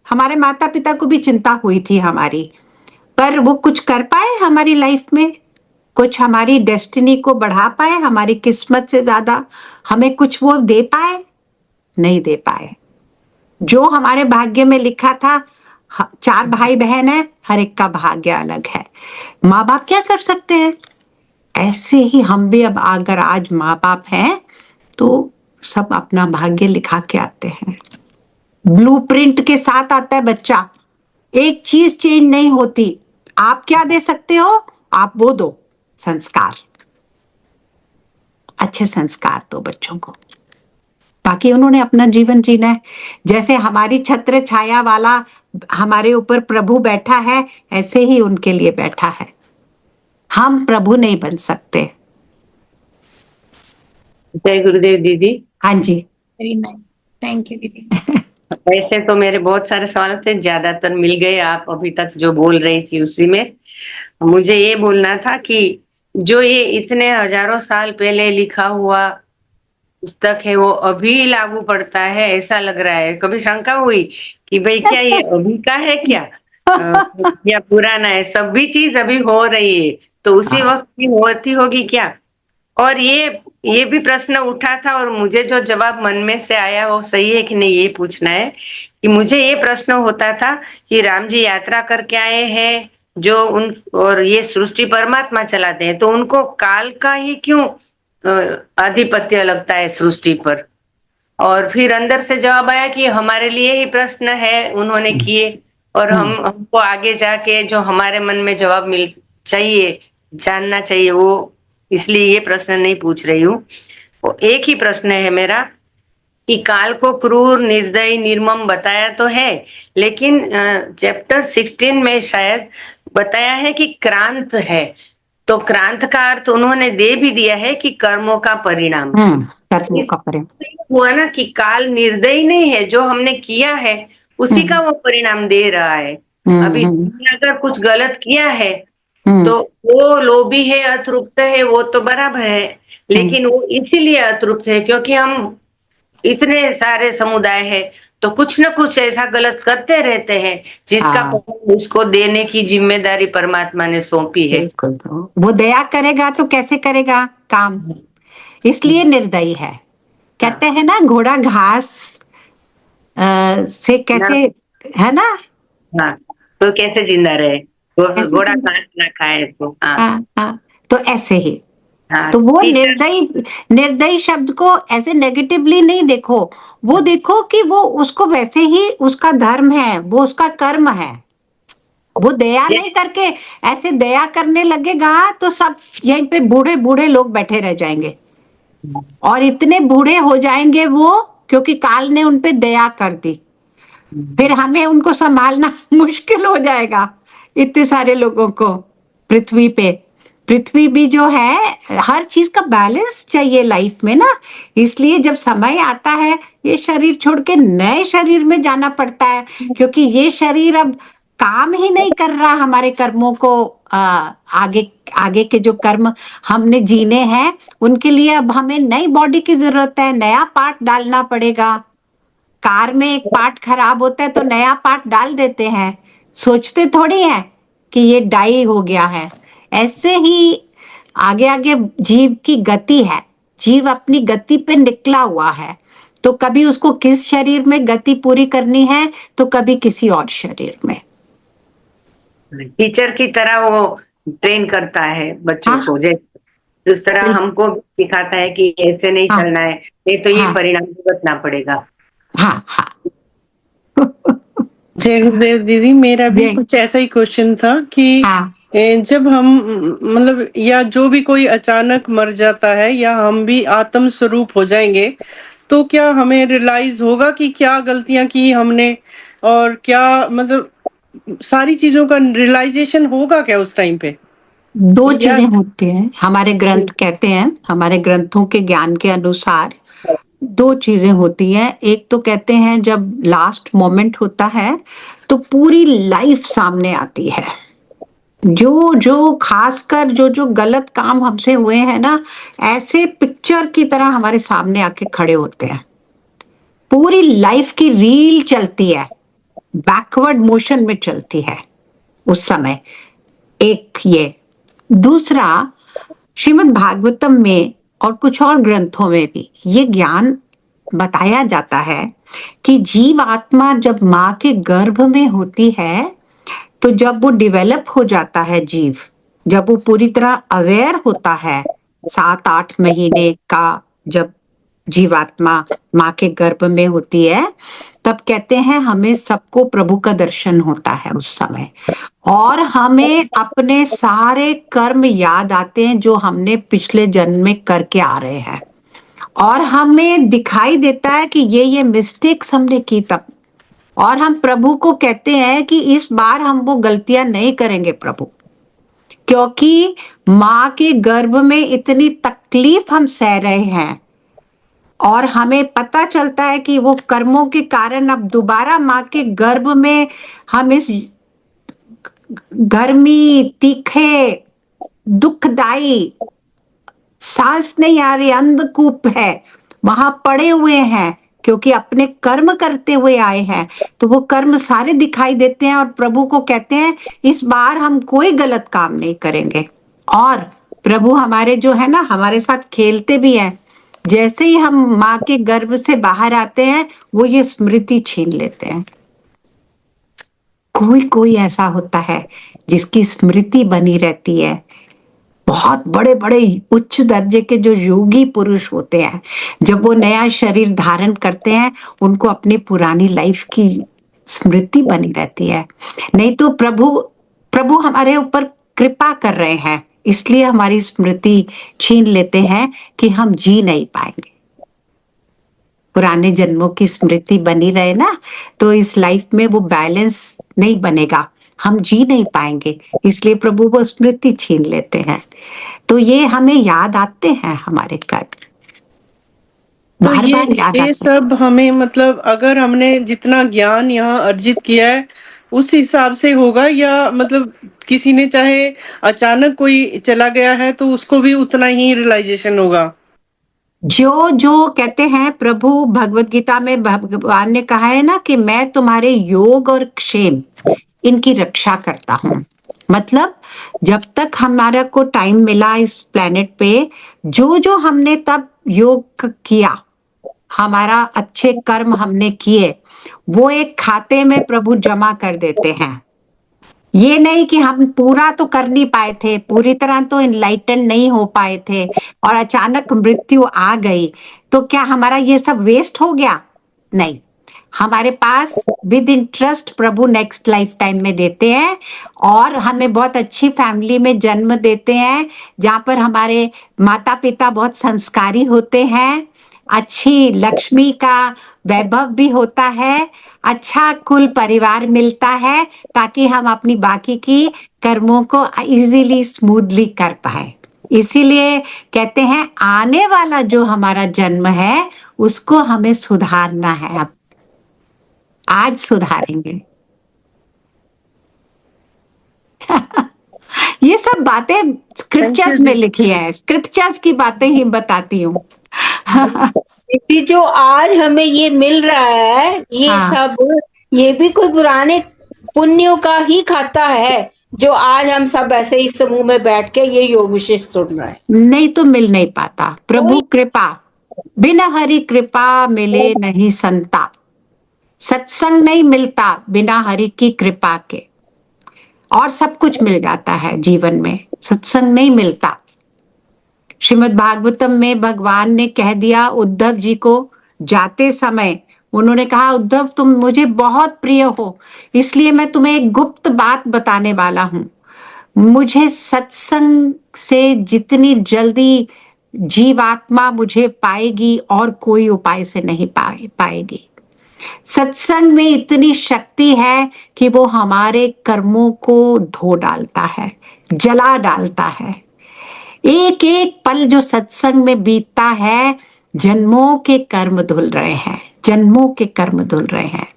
हमारे माता पिता को भी चिंता हुई थी हमारी, पर वो कुछ कर पाए हमारी लाइफ में, कुछ हमारी डेस्टिनी को बढ़ा पाए, हमारी किस्मत से ज्यादा हमें कुछ वो दे पाए? नहीं दे पाए। जो हमारे भाग्य में लिखा था, चार भाई बहन है, हर एक का भाग्य अलग है, माँ बाप क्या कर सकते हैं। ऐसे ही हम भी अब अगर आज माँ बाप हैं तो सब अपना भाग्य लिखा के आते हैं, ब्लूप्रिंट के साथ आता है बच्चा, एक चीज चेंज नहीं होती। आप क्या दे सकते हो? आप वो दो, संस्कार, अच्छे संस्कार दो बच्चों को, बाकी उन्होंने अपना जीवन जीना है। जैसे हमारी छत्र छाया वाला हमारे ऊपर प्रभु बैठा है, ऐसे ही उनके लिए बैठा है। हम प्रभु नहीं बन सकते। जय गुरुदेव दीदी। हाँ जी। वेरी नाइस, थैंक यू दीदी। वैसे तो मेरे बहुत सारे सवाल थे, ज्यादातर मिल गए, आप अभी तक जो बोल रही थी उसी में। मुझे ये बोलना था कि जो ये इतने हजारों साल पहले लिखा हुआ पुस्तक है वो अभी लागू पड़ता है ऐसा लग रहा है। कभी शंका हुई कि भाई क्या ये अभी का है क्या, या पुराना है? सभी चीज अभी हो रही है तो उसी वक्त की होती होगी क्या? और ये भी प्रश्न उठा था, और मुझे जो जवाब मन में से आया वो सही है कि नहीं ये पूछना है। कि मुझे ये प्रश्न होता था कि राम जी यात्रा करके आए हैं जो उन, और ये सृष्टि परमात्मा चलाते हैं, तो उनको काल का ही क्यों आधिपत्य लगता है सृष्टि पर? और फिर अंदर से जवाब आया कि हमारे लिए ही प्रश्न है उन्होंने किए, और हमको आगे जाके जो हमारे मन में जवाब मिल चाहिए, जानना चाहिए, वो इसलिए ये प्रश्न नहीं पूछ रही हूँ। वो एक ही प्रश्न है मेरा कि काल को क्रूर, निर्दयी, निर्मम बताया तो है, लेकिन चैप्टर 16 में शायद बताया है कि क्रांत है। तो क्रांत का अर्थ उन्होंने दे भी दिया है कि कर्मों का परिणाम। तत्वों का परिणाम हुआ ना कि काल निर्दयी नहीं है, जो हमने किया है उसी का वो परिणाम दे रहा है। अभी हमने अगर कुछ गलत किया है तो वो लोभी है, अतृप्त है, वो तो बराबर है, लेकिन वो इसीलिए अतृप्त है क्योंकि हम इतने सारे समुदाय है तो कुछ न कुछ ऐसा गलत करते रहते हैं जिसका उसको देने की जिम्मेदारी परमात्मा ने सौंपी है। वो दया करेगा तो कैसे करेगा काम, इसलिए निर्दयी है। कहते हैं ना घोड़ा घास से कैसे, है ना, हाँ, तो कैसे जिंदा रहे, घोड़ा घास ना खाए तो। हाँ, तो ऐसे ही। हाँ, तो वो निर्दयी शब्द को ऐसे नेगेटिवली नहीं देखो, वो देखो कि वो उसको वैसे ही उसका धर्म है, वो उसका कर्म है। वो दया नहीं करके ऐसे दया करने लगेगा तो सब यहीं पे बूढ़े बूढ़े लोग बैठे रह जाएंगे, और इतने बूढ़े हो जाएंगे वो, क्योंकि काल ने उनपे दया कर दी। फिर हमें उनको संभालना मुश्किल हो जाएगा, इतने सारे लोगों को पृथ्वी पे। पृथ्वी भी जो है, हर चीज का बैलेंस चाहिए लाइफ में ना, इसलिए जब समय आता है ये शरीर छोड़ के नए शरीर में जाना पड़ता है, क्योंकि ये शरीर अब काम ही नहीं कर रहा हमारे कर्मों को आगे आगे के जो कर्म हमने जीने हैं उनके लिए अब हमें नई बॉडी की जरूरत है, नया पार्ट डालना पड़ेगा। कार में एक पार्ट खराब होता है तो नया पार्ट डाल देते हैं, सोचते थोड़ी हैं कि ये डाई हो गया है। ऐसे ही आगे आगे जीव की गति है, जीव अपनी गति पे निकला हुआ है, तो कभी उसको किस शरीर में गति पूरी करनी है तो कभी किसी और शरीर में। टीचर की तरह वो ट्रेन करता है बच्चों हाँ। को, जैसे उस तरह हमको सिखाता है कि ऐसे नहीं हाँ। चलना है, नहीं तो ये हाँ। परिणाम भुगतना पड़ेगा। हाँ हाँ जय गुरुदेव दीदी, मेरा भी जय। कुछ ऐसा ही क्वेश्चन था कि हाँ जब हम मतलब या जो भी कोई अचानक मर जाता है या हम भी आत्म स्वरूप हो जाएंगे, तो क्या हमें रियलाइज होगा कि क्या गलतियां की हमने, और क्या मतलब सारी चीजों का रियलाइजेशन होगा क्या उस टाइम पे? दो या चीजें होती हैं, हमारे ग्रंथ कहते हैं, हमारे ग्रंथों के ज्ञान के अनुसार दो चीजें होती हैं। एक तो कहते हैं जब लास्ट मोमेंट होता है तो पूरी लाइफ सामने आती है, जो जो खासकर जो जो गलत काम हमसे हुए हैं ना, ऐसे पिक्चर की तरह हमारे सामने आके खड़े होते हैं। पूरी लाइफ की रील चलती है, बैकवर्ड मोशन में चलती है उस समय। एक ये, दूसरा श्रीमद् भागवतम में और कुछ और ग्रंथों में भी ये ज्ञान बताया जाता है कि जीव आत्मा जब माँ के गर्भ में होती है तो जब वो डेवलप हो जाता है, जीव जब वो पूरी तरह अवेयर होता है, 7-8 महीने का जब जीवात्मा माँ के गर्भ में होती है, तब कहते हैं हमें सबको प्रभु का दर्शन होता है उस समय, और हमें अपने सारे कर्म याद आते हैं जो हमने पिछले जन्म में करके आ रहे हैं, और हमें दिखाई देता है कि ये मिस्टेक्स हमने की तब, और हम प्रभु को कहते हैं कि इस बार हम वो गलतियां नहीं करेंगे प्रभु, क्योंकि माँ के गर्भ में इतनी तकलीफ हम सह रहे हैं, और हमें पता चलता है कि वो कर्मों के कारण अब दोबारा माँ के गर्भ में हम इस गर्मी, तीखे, दुखदाई, सांस नहीं आ रही, अंधकूप है, वहां पड़े हुए हैं क्योंकि अपने कर्म करते हुए आए हैं, तो वो कर्म सारे दिखाई देते हैं, और प्रभु को कहते हैं इस बार हम कोई गलत काम नहीं करेंगे। और प्रभु हमारे जो है ना, हमारे साथ खेलते भी हैं। जैसे ही हम माँ के गर्भ से बाहर आते हैं वो ये स्मृति छीन लेते हैं। कोई कोई ऐसा होता है जिसकी स्मृति बनी रहती है। बहुत बड़े बड़े उच्च दर्जे के जो योगी पुरुष होते हैं, जब वो नया शरीर धारण करते हैं, उनको अपनी पुरानी लाइफ की स्मृति बनी रहती है। नहीं तो प्रभु हमारे ऊपर कृपा कर रहे हैं, इसलिए हमारी स्मृति छीन लेते हैं कि हम जी नहीं पाएंगे। पुराने जन्मों की स्मृति बनी रहे ना, तो इस लाइफ में वो बैलेंस नहीं बनेगा, हम जी नहीं पाएंगे, इसलिए प्रभु वो स्मृति छीन लेते हैं। तो ये हमें याद आते हैं हमारे कर्म, तो बार बार याद ये आते हैं। सब हमें मतलब अगर हमने जितना ज्ञान यहाँ अर्जित किया है उस हिसाब से होगा, या मतलब किसी ने चाहे अचानक कोई चला गया है तो उसको भी उतना ही रियलाइजेशन होगा? जो जो कहते हैं, प्रभु भगवत गीता में भगवान ने कहा है ना कि मैं तुम्हारे योग और क्षेम इनकी रक्षा करता हूँ। मतलब जब तक हमारा को टाइम मिला इस प्लेनेट पे, जो जो हमने तब योग किया, हमारा अच्छे कर्म हमने किए, वो एक खाते में प्रभु जमा कर देते हैं। ये नहीं कि हम पूरा तो कर नहीं पाए थे, पूरी तरह तो इनलाइटन नहीं हो पाए थे, और अचानक मृत्यु आ गई, तो क्या हमारा ये सब वेस्ट हो गया? नहीं, हमारे पास विद इंटरेस्ट प्रभु नेक्स्ट लाइफ टाइम में देते हैं, और हमें बहुत अच्छी फैमिली में जन्म देते हैं, जहाँ पर हमारे माता पिता बहुत संस्कारी होते हैं, अच्छी लक्ष्मी का वैभव भी होता है, अच्छा कुल परिवार मिलता है, ताकि हम अपनी बाकी की कर्मों को इजीली स्मूथली कर पाए। इसीलिए कहते हैं आने वाला जो हमारा जन्म है उसको हमें सुधारना है। अब आज सुधारेंगे। ये सब बातें स्क्रिप्चर्स में लिखी है, स्क्रिप्चर्स की बातें ही बताती हूँ। दीदी जो आज हमें ये मिल रहा है ये हाँ। सब, ये भी कोई पुराने पुण्यों का ही खाता है जो आज हम सब ऐसे ही समूह में बैठ के ये योग विशेष सुन रहे हैं। नहीं तो मिल नहीं पाता। प्रभु कृपा, बिना हरि कृपा मिले नहीं संता। सत्संग नहीं मिलता बिना हरि की कृपा के, और सब कुछ मिल जाता है जीवन में, सत्संग नहीं मिलता। श्रीमद् भागवतम में भगवान ने कह दिया उद्धव जी को जाते समय, उन्होंने कहा उद्धव तुम मुझे बहुत प्रिय हो, इसलिए मैं तुम्हें एक गुप्त बात बताने वाला हूं। मुझे सत्संग से जितनी जल्दी जीवात्मा मुझे पाएगी और कोई उपाय से नहीं पाएगी। सत्संग में इतनी शक्ति है कि वो हमारे कर्मों को धो डालता है, जला डालता है। एक एक पल जो सत्संग में बीतता है, जन्मों के कर्म धुल रहे हैं, जन्मों के कर्म धुल रहे हैं।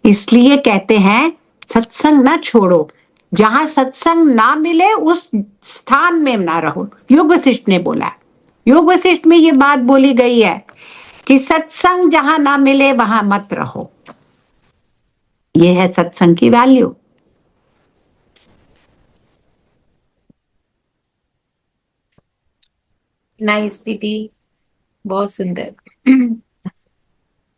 इसलिए कहते हैं सत्संग ना छोड़ो, जहां सत्संग ना मिले उस स्थान में ना रहो। योग वशिष्ठ ने बोला, योग वशिष्ठ में ये बात बोली गई है कि सत्संग जहां ना मिले वहां मत रहो। ये है सत्संग की वैल्यू। नाइस दीदी, बहुत सुंदर।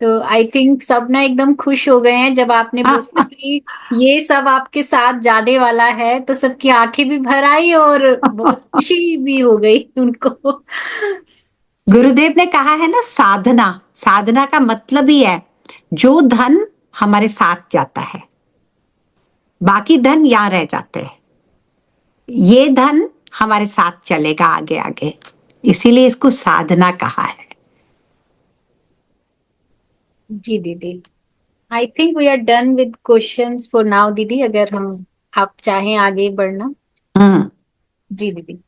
तो आई थिंक सब ना एकदम खुश हो गए हैं जब आपने बोला कि ये सब आपके साथ जाने वाला है, तो सबकी आंखें भी भर आई और बहुत खुशी भी हो गई उनको। गुरुदेव ने कहा है ना, साधना, साधना का मतलब ही है जो धन हमारे साथ जाता है, बाकी धन यहाँ रह जाते हैं, ये धन हमारे साथ चलेगा आगे आगे, इसीलिए इसको साधना कहा है। जी दीदी, I think we are done with questions for now दीदी, अगर आप चाहें आगे बढ़ना। जी दीदी।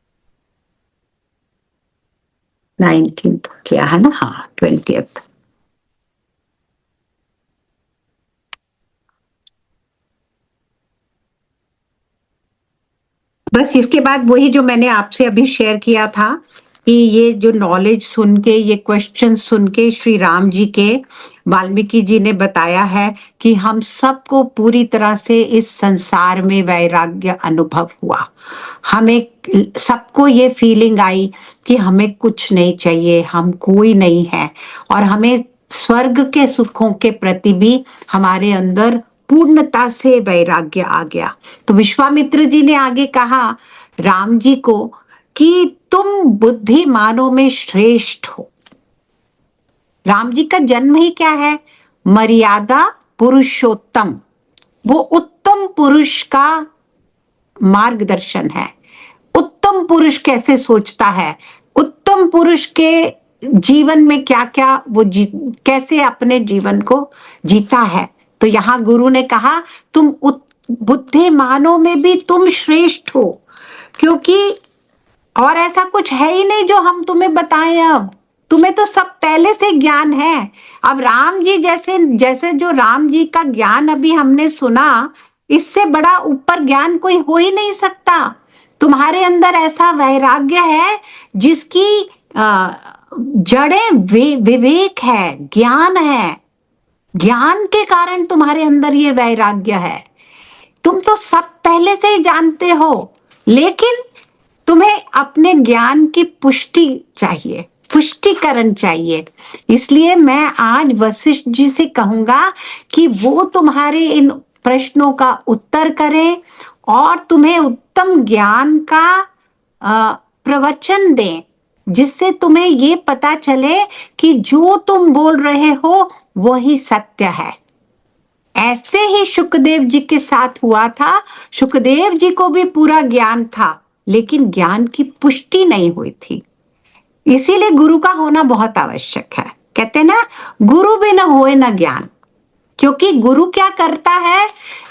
19th किया है ना? हाँ, 20th। बस इसके बाद वही जो मैंने आपसे अभी शेयर किया था कि ये जो नॉलेज सुन के, ये क्वेश्चन सुन के श्री राम जी के वाल्मीकि जी ने बताया है कि हम सबको पूरी तरह से इस संसार में वैराग्य अनुभव हुआ। हमें सबको ये फीलिंग आई कि हमें कुछ नहीं चाहिए, हम कोई नहीं है, और हमें स्वर्ग के सुखों के प्रति भी हमारे अंदर पूर्णता से वैराग्य आ गया। तो विश्वामित्र जी ने आगे कहा राम जी को कि तुम बुद्धिमानों में श्रेष्ठ हो। राम जी का जन्म ही क्या है? मर्यादा पुरुषोत्तम, वो उत्तम पुरुष का मार्गदर्शन है। उत्तम पुरुष कैसे सोचता है, उत्तम पुरुष के जीवन में क्या क्या वो कैसे अपने जीवन को जीता है। तो यहाँ गुरु ने कहा तुम बुद्धिमानों में भी तुम श्रेष्ठ हो, क्योंकि और ऐसा कुछ है ही नहीं जो हम तुम्हें बताएं। अब तुम्हें तो सब पहले से ज्ञान है। अब राम जी जैसे जो राम जी का ज्ञान अभी हमने सुना, इससे बड़ा ऊपर ज्ञान कोई हो ही नहीं सकता। तुम्हारे अंदर ऐसा वैराग्य है जिसकी जड़ें विवेक है, ज्ञान है। ज्ञान के कारण तुम्हारे अंदर ये वैराग्य है। तुम तो सब पहले से ही जानते हो, लेकिन तुम्हें अपने ज्ञान की पुष्टि चाहिए, पुष्टिकरण चाहिए। इसलिए मैं आज वशिष्ठ जी से कहूंगा कि वो तुम्हारे इन प्रश्नों का उत्तर करें और तुम्हें उत्तम ज्ञान का प्रवचन दें, जिससे तुम्हें ये पता चले कि जो तुम बोल रहे हो वही सत्य है। ऐसे ही सुखदेव जी के साथ हुआ था। सुखदेव जी को भी पूरा ज्ञान था, लेकिन ज्ञान की पुष्टि नहीं हुई थी। इसीलिए गुरु का होना बहुत आवश्यक है। कहते ना, गुरु बिना होए ना ज्ञान। क्योंकि गुरु क्या करता है,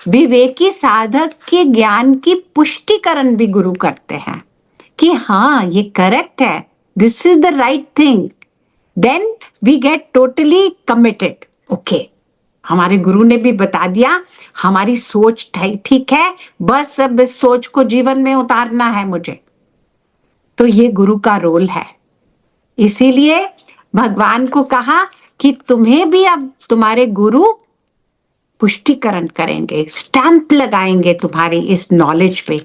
विवेकी साधक के ज्ञान की पुष्टिकरण भी गुरु करते हैं कि हाँ ये करेक्ट है, this is the right thing. Then we get totally committed. Okay, हमारे गुरु ने भी बता दिया, हमारी सोच ठीक है, बस अब इस सोच को जीवन में उतारना है मुझे। तो ये गुरु का रोल है। इसीलिए भगवान को कहा कि तुम्हें भी अब तुम्हारे गुरु पुष्टिकरण करेंगे, स्टैंप लगाएंगे तुम्हारी इस नॉलेज पे।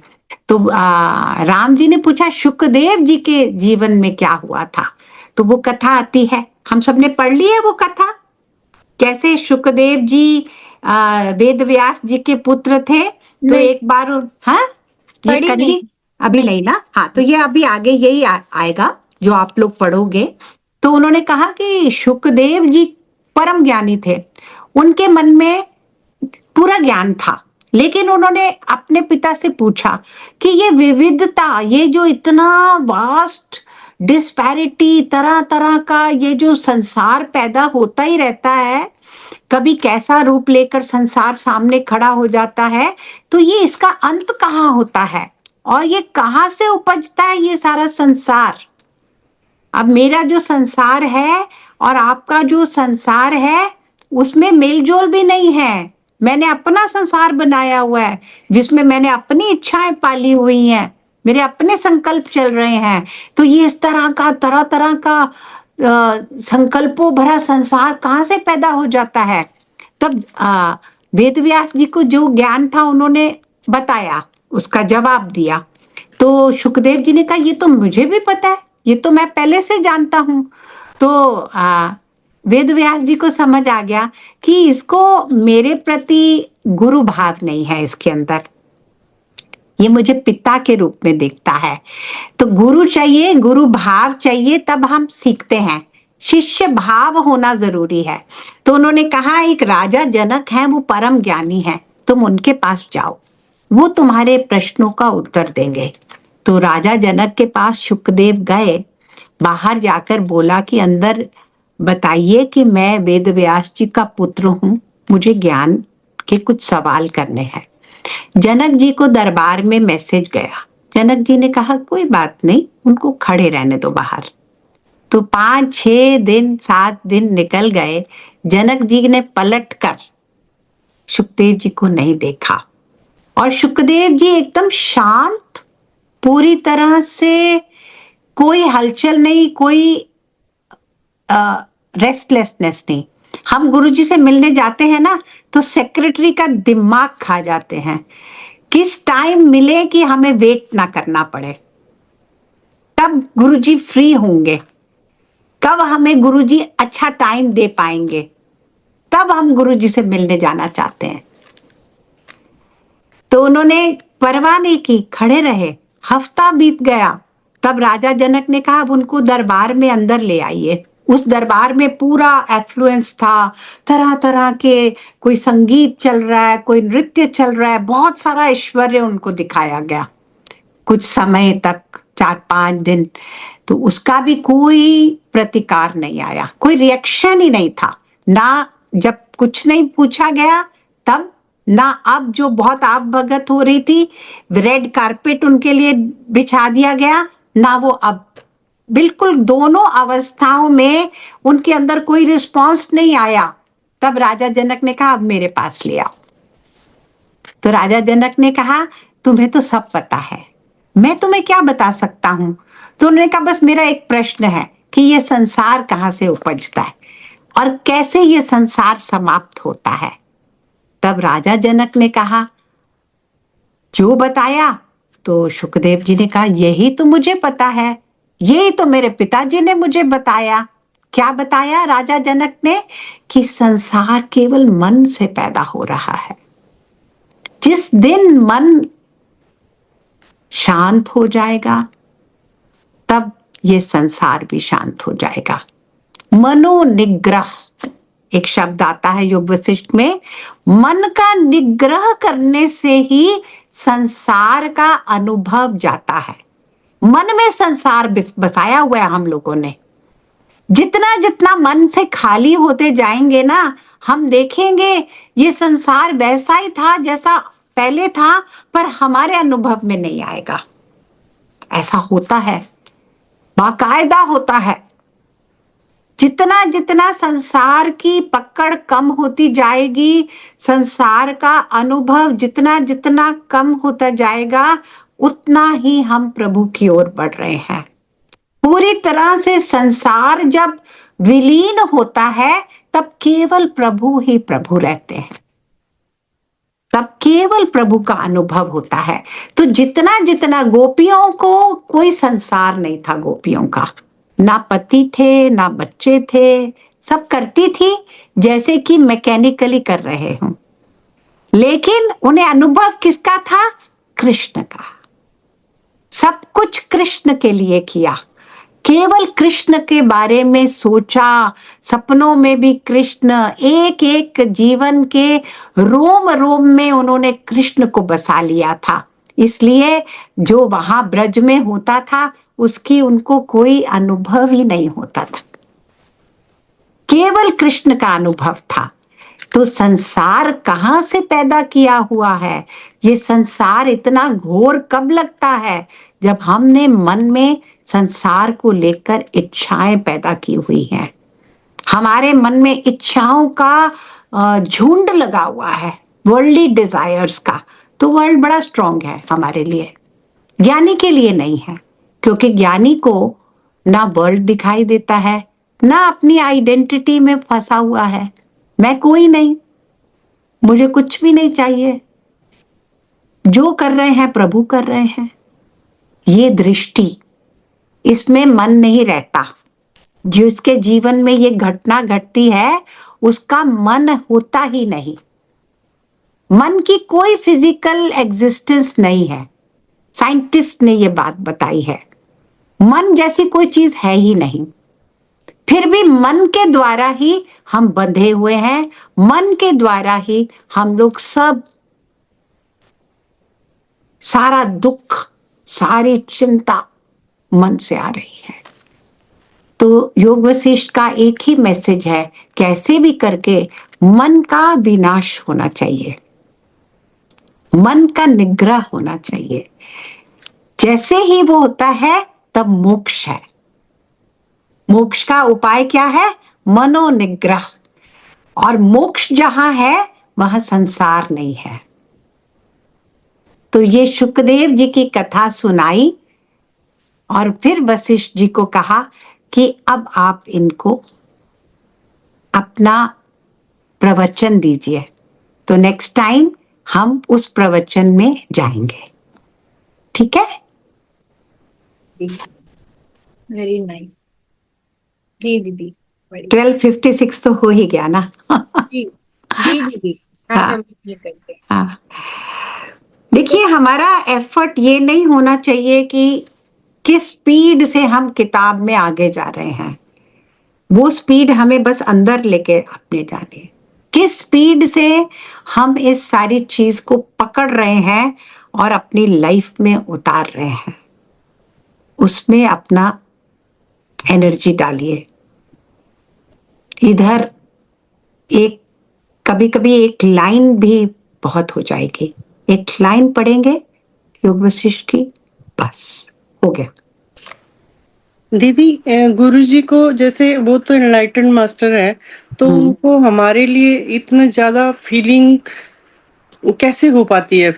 तो राम जी ने पूछा शुकदेव जी के जीवन में क्या हुआ था, तो वो कथा आती है, हम सबने पढ़ ली है वो कथा, कैसे शुकदेव जी वेद व्यास जी के पुत्र थे। तो नहीं। एक बार हाँ ये पढ़ी करी नहीं। अभी नहीं ना, हाँ तो ये अभी आगे यही आएगा जो आप लोग पढ़ोगे। तो उन्होंने कहा कि शुकदेव जी परम ज्ञानी थे, उनके मन में पूरा ज्ञान था, लेकिन उन्होंने अपने पिता से पूछा कि ये विविधता, ये जो इतना वास्ट डिस्पैरिटी, तरह तरह का ये जो संसार पैदा होता ही रहता है, कभी कैसा रूप लेकर संसार सामने खड़ा हो जाता है, तो ये इसका अंत कहाँ होता है और ये कहाँ से उपजता है ये सारा संसार। अब मेरा जो संसार है और आपका जो संसार है उसमें मेलजोल भी नहीं है। मैंने अपना संसार बनाया हुआ है जिसमें मैंने अपनी इच्छाएं पाली हुई हैं, मेरे अपने संकल्प चल रहे हैं। तो ये इस तरह तरह का संकल्पों भरा संसार कहाँ से पैदा हो जाता है। तब वेद व्यास जी को जो ज्ञान था उन्होंने बताया, उसका जवाब दिया। तो शुकदेव जी ने कहा ये तो मुझे भी पता है, ये तो मैं पहले से जानता हूं। तो वेद व्यास जी को समझ आ गया कि इसको मेरे प्रति गुरु भाव नहीं है इसके अंदर, ये मुझे पिता के रूप में देखता है। तो गुरु चाहिए, गुरु भाव चाहिए, तब हम सीखते हैं। शिष्य भाव होना जरूरी है। तो उन्होंने कहा एक राजा जनक है, वो परम ज्ञानी है, तुम उनके पास जाओ, वो तुम्हारे प्रश्नों का उत्तर देंगे। तो राजा जनक के पास शुकदेव गए, बाहर जाकर बोला कि अंदर बताइए कि मैं वेद व्यास जी का पुत्र हूं, मुझे ज्ञान के कुछ सवाल करने हैं। जनक जी को दरबार में मैसेज गया। जनक जी ने कहा कोई बात नहीं, उनको खड़े रहने दो बाहर। तो 5-6 दिन 7 दिन निकल गए, जनक जी ने पलट कर शुकदेव जी को नहीं देखा और शुकदेव जी एकदम शांत, पूरी तरह से कोई हलचल नहीं, कोई रेस्टलेसनेस नहीं। हम गुरुजी से मिलने जाते हैं ना तो सेक्रेटरी का दिमाग खा जाते हैं, किस टाइम मिले कि हमें वेट ना करना पड़े, तब गुरुजी फ्री होंगे, कब हमें गुरुजी अच्छा टाइम दे पाएंगे, तब हम गुरुजी से मिलने जाना चाहते हैं। तो उन्होंने परवाह नहीं की, खड़े रहे। हफ्ता बीत गया, तब राजा जनक ने कहा अब उनको दरबार में अंदर ले आइए। उस दरबार में पूरा एफ्लुएंस था, तरह तरह के, कोई संगीत चल रहा है, कोई नृत्य चल रहा है, बहुत सारा ऐश्वर्य उनको दिखाया गया कुछ समय तक, 4-5 दिन। तो उसका भी कोई प्रतिकार नहीं आया, कोई रिएक्शन ही नहीं था ना। जब कुछ नहीं पूछा गया तब ना, अब जो बहुत आप भगत हो रही थी, रेड कारपेट उनके लिए बिछा दिया गया ना, वो अब बिल्कुल दोनों अवस्थाओं में उनके अंदर कोई रिस्पांस नहीं आया। तब राजा जनक ने कहा अब मेरे पास ले आओ। तो राजा जनक ने कहा तुम्हें तो सब पता है, मैं तुम्हें क्या बता सकता हूं। तो उन्होंने कहा बस मेरा एक प्रश्न है कि ये संसार कहाँ से उपजता है और कैसे ये संसार समाप्त होता है। तब राजा जनक ने कहा जो बताया। तो शुकदेव जी ने कहा यही तो मुझे पता है, यही तो मेरे पिताजी ने मुझे बताया। क्या बताया राजा जनक ने? कि संसार केवल मन से पैदा हो रहा है। जिस दिन मन शांत हो जाएगा तब ये संसार भी शांत हो जाएगा। मनोनिग्रह एक शब्द आता है योग वशिष्ठ में, मन का निग्रह करने से ही संसार का अनुभव जाता है। मन में संसार बसाया हुआ है हम लोगों ने। जितना जितना मन से खाली होते जाएंगे ना, हम देखेंगे ये संसार वैसा ही था जैसा पहले था, पर हमारे अनुभव में नहीं आएगा। ऐसा होता है, बाकायदा होता है। जितना जितना संसार की पकड़ कम होती जाएगी, संसार का अनुभव जितना जितना कम होता जाएगा, उतना ही हम प्रभु की ओर बढ़ रहे हैं। पूरी तरह से संसार जब विलीन होता है, तब केवल प्रभु ही प्रभु रहते हैं, तब केवल प्रभु का अनुभव होता है। तो जितना जितना गोपियों को कोई संसार नहीं था, गोपियों का ना पति थे ना बच्चे थे, सब करती थी जैसे कि मैकेनिकली कर रहे हों, लेकिन उन्हें अनुभव किसका था? कृष्ण का। सब कुछ कृष्ण के लिए किया, केवल कृष्ण के बारे में सोचा, सपनों में भी कृष्ण, एक एक जीवन के रोम रोम में उन्होंने कृष्ण को बसा लिया था। इसलिए जो वहां ब्रज में होता था उसकी उनको कोई अनुभव ही नहीं होता था, केवल कृष्ण का अनुभव था। तो संसार कहाँ से पैदा किया हुआ है? ये संसार इतना घोर कब लगता है? जब हमने मन में संसार को लेकर इच्छाएं पैदा की हुई हैं। हमारे मन में इच्छाओं का झुंड लगा हुआ है, वर्ल्डली डिजायर्स का। तो वर्ल्ड बड़ा स्ट्रांग है हमारे लिए, ज्ञानी के लिए नहीं है, क्योंकि ज्ञानी को ना वर्ल्ड दिखाई देता है, ना अपनी आइडेंटिटी में फंसा हुआ है। मैं कोई नहीं, मुझे कुछ भी नहीं चाहिए, जो कर रहे हैं प्रभु कर रहे हैं। ये दृष्टि, इसमें मन नहीं रहता। जिसके जीवन में ये घटना घटती है उसका मन होता ही नहीं। मन की कोई फिजिकल एग्जिस्टेंस नहीं है, साइंटिस्ट ने ये बात बताई है। मन जैसी कोई चीज है ही नहीं। फिर भी मन के द्वारा ही हम बंधे हुए हैं, मन के द्वारा ही हम लोग सब, सारा दुख, सारी चिंता मन से आ रही है। तो योग वशिष्ठ का एक ही मैसेज है, कैसे भी करके मन का विनाश होना चाहिए, मन का निग्रह होना चाहिए। जैसे ही वो होता है तब मोक्ष है। मोक्ष का उपाय क्या है? मनोनिग्रह। और मोक्ष जहां है वहां संसार नहीं है। तो ये शुकदेव जी की कथा सुनाई और फिर वशिष्ठ जी को कहा कि अब आप इनको अपना प्रवचन दीजिए। तो नेक्स्ट टाइम हम उस प्रवचन में जाएंगे, ठीक है? Very nice. जी दीदी, 12:56 तो हो ही गया ना। जी जी दीदी, आज हाँ। हम ये करते हैं। हाँ, देखिए हमारा एफर्ट ये नहीं होना चाहिए कि किस स्पीड से हम किताब में आगे जा रहे हैं। वो स्पीड हमें बस अंदर लेके अपने जाने, किस स्पीड से हम इस सारी चीज को पकड़ रहे हैं और अपनी लाइफ में उतार रहे हैं, उसमें अपना एनर्जी डालिए। इधर एक कभी कभी एक लाइन भी बहुत हो जाएगी, एक लाइन पढ़ेंगे योग वशिष्ठ की, बस हो गया। दीदी, गुरुजी को जैसे वो तो एनलाइटेंड मास्टर है, तो उनको हमारे लिए इतना ज्यादा फीलिंग कैसे हो पाती है?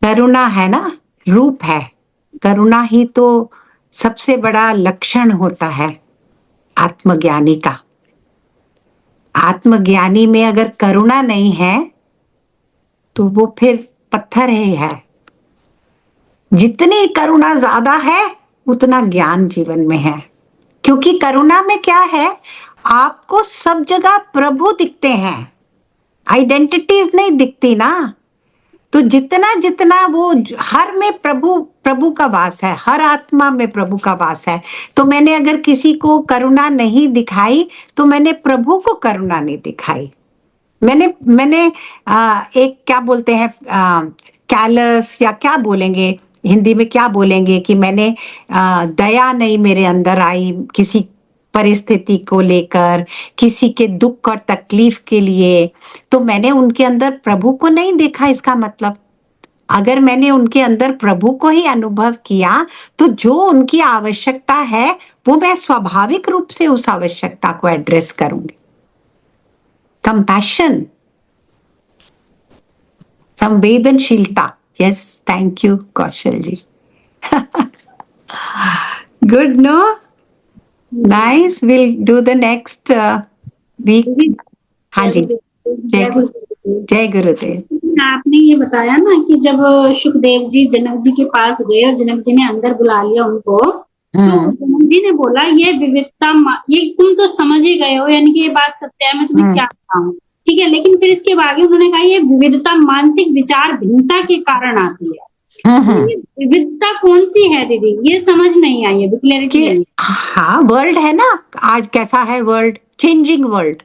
करुणा है ना, रूप है। करुणा ही तो सबसे बड़ा लक्षण होता है आत्मज्ञानी का। आत्मज्ञानी में अगर करुणा नहीं है तो वो फिर पत्थर ही है। जितनी करुणा ज्यादा है उतना ज्ञान जीवन में है, क्योंकि करुणा में क्या है, आपको सब जगह प्रभु दिखते हैं, आइडेंटिटीज नहीं दिखती ना। तो जितना जितना वो हर में प्रभु का वास है, हर आत्मा में प्रभु का वास है। तो मैंने अगर किसी को करुणा नहीं दिखाई तो मैंने प्रभु को करुणा नहीं दिखाई। मैंने एक क्या बोलते हैं, कैलस या क्या बोलेंगे हिंदी में, क्या बोलेंगे कि मैंने दया नहीं मेरे अंदर आई किसी परिस्थिति को लेकर, किसी के दुख और तकलीफ के लिए, तो मैंने उनके अंदर प्रभु को नहीं देखा। इसका मतलब अगर मैंने उनके अंदर प्रभु को ही अनुभव किया तो जो उनकी आवश्यकता है वो मैं स्वाभाविक रूप से उस आवश्यकता को एड्रेस करूंगी। कंपैशन, संवेदनशीलता। Yes, thank you Kaushal ji. Good, no, nice, will do the next week. हाँ जी, जय गुरुदेव। आपने ये बताया ना कि जब सुखदेव जी जनक जी के पास गए और जनक जी ने अंदर बुला लिया उनको, तो जनक जी ने बोला ये विविधता, ये तुम तो समझ ही गए हो, यानी कि ये बात सत्य है, मैं तुम्हें क्या बताऊं, ठीक है। लेकिन फिर इसके आगे उन्होंने कहा ये विविधता मानसिक विचार भिन्नता के कारण आती है। तो ये विविधता कौन सी है दीदी, ये समझ नहीं आई है, क्लैरिटी नहीं। हाँ, वर्ल्ड है ना, आज कैसा है वर्ल्ड, चेंजिंग वर्ल्ड।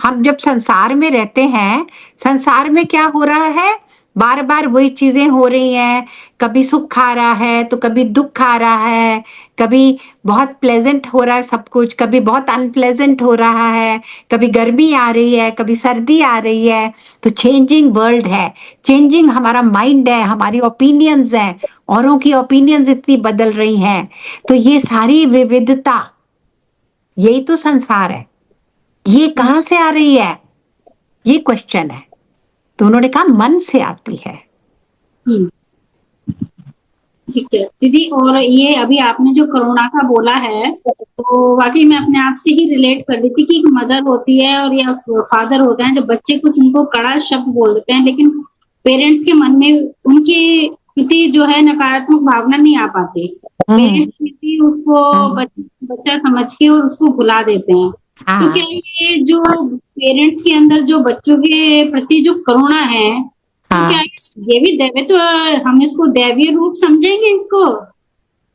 हम जब संसार में रहते हैं, संसार में क्या हो रहा है, बार बार वही चीजें हो रही हैं। कभी सुख आ रहा है तो कभी दुख आ रहा है, कभी बहुत प्लेजेंट हो रहा है सब कुछ, कभी बहुत अनप्लेजेंट हो रहा है, कभी गर्मी आ रही है, कभी सर्दी आ रही है। तो चेंजिंग वर्ल्ड है, चेंजिंग हमारा माइंड है, हमारी ओपिनियंस हैं, औरों की ओपिनियंस इतनी बदल रही हैं। तो ये सारी विविधता, यही तो संसार है। ये कहाँ से आ रही है, ये क्वेश्चन है। तो उन्होंने कहा मन से आती है। ठीक है दीदी। और ये अभी आपने जो करुणा का बोला है, तो वाकई में अपने आप से ही रिलेट कर दी थी कि एक मदर होती है और या फादर होते हैं, जब बच्चे कुछ उनको कड़ा शब्द बोल देते हैं, लेकिन पेरेंट्स के मन में उनके प्रति जो है नकारात्मक भावना नहीं आ पाती। पेरेंट्स प्रति उसको बच्चा समझ के और उसको भुला देते हैं। तो क्या ये जो पेरेंट्स के अंदर जो बच्चों के प्रति जो करुणा है, तो क्या ये भी दैवीय, तो हम इसको दैवीय रूप समझेंगे इसको?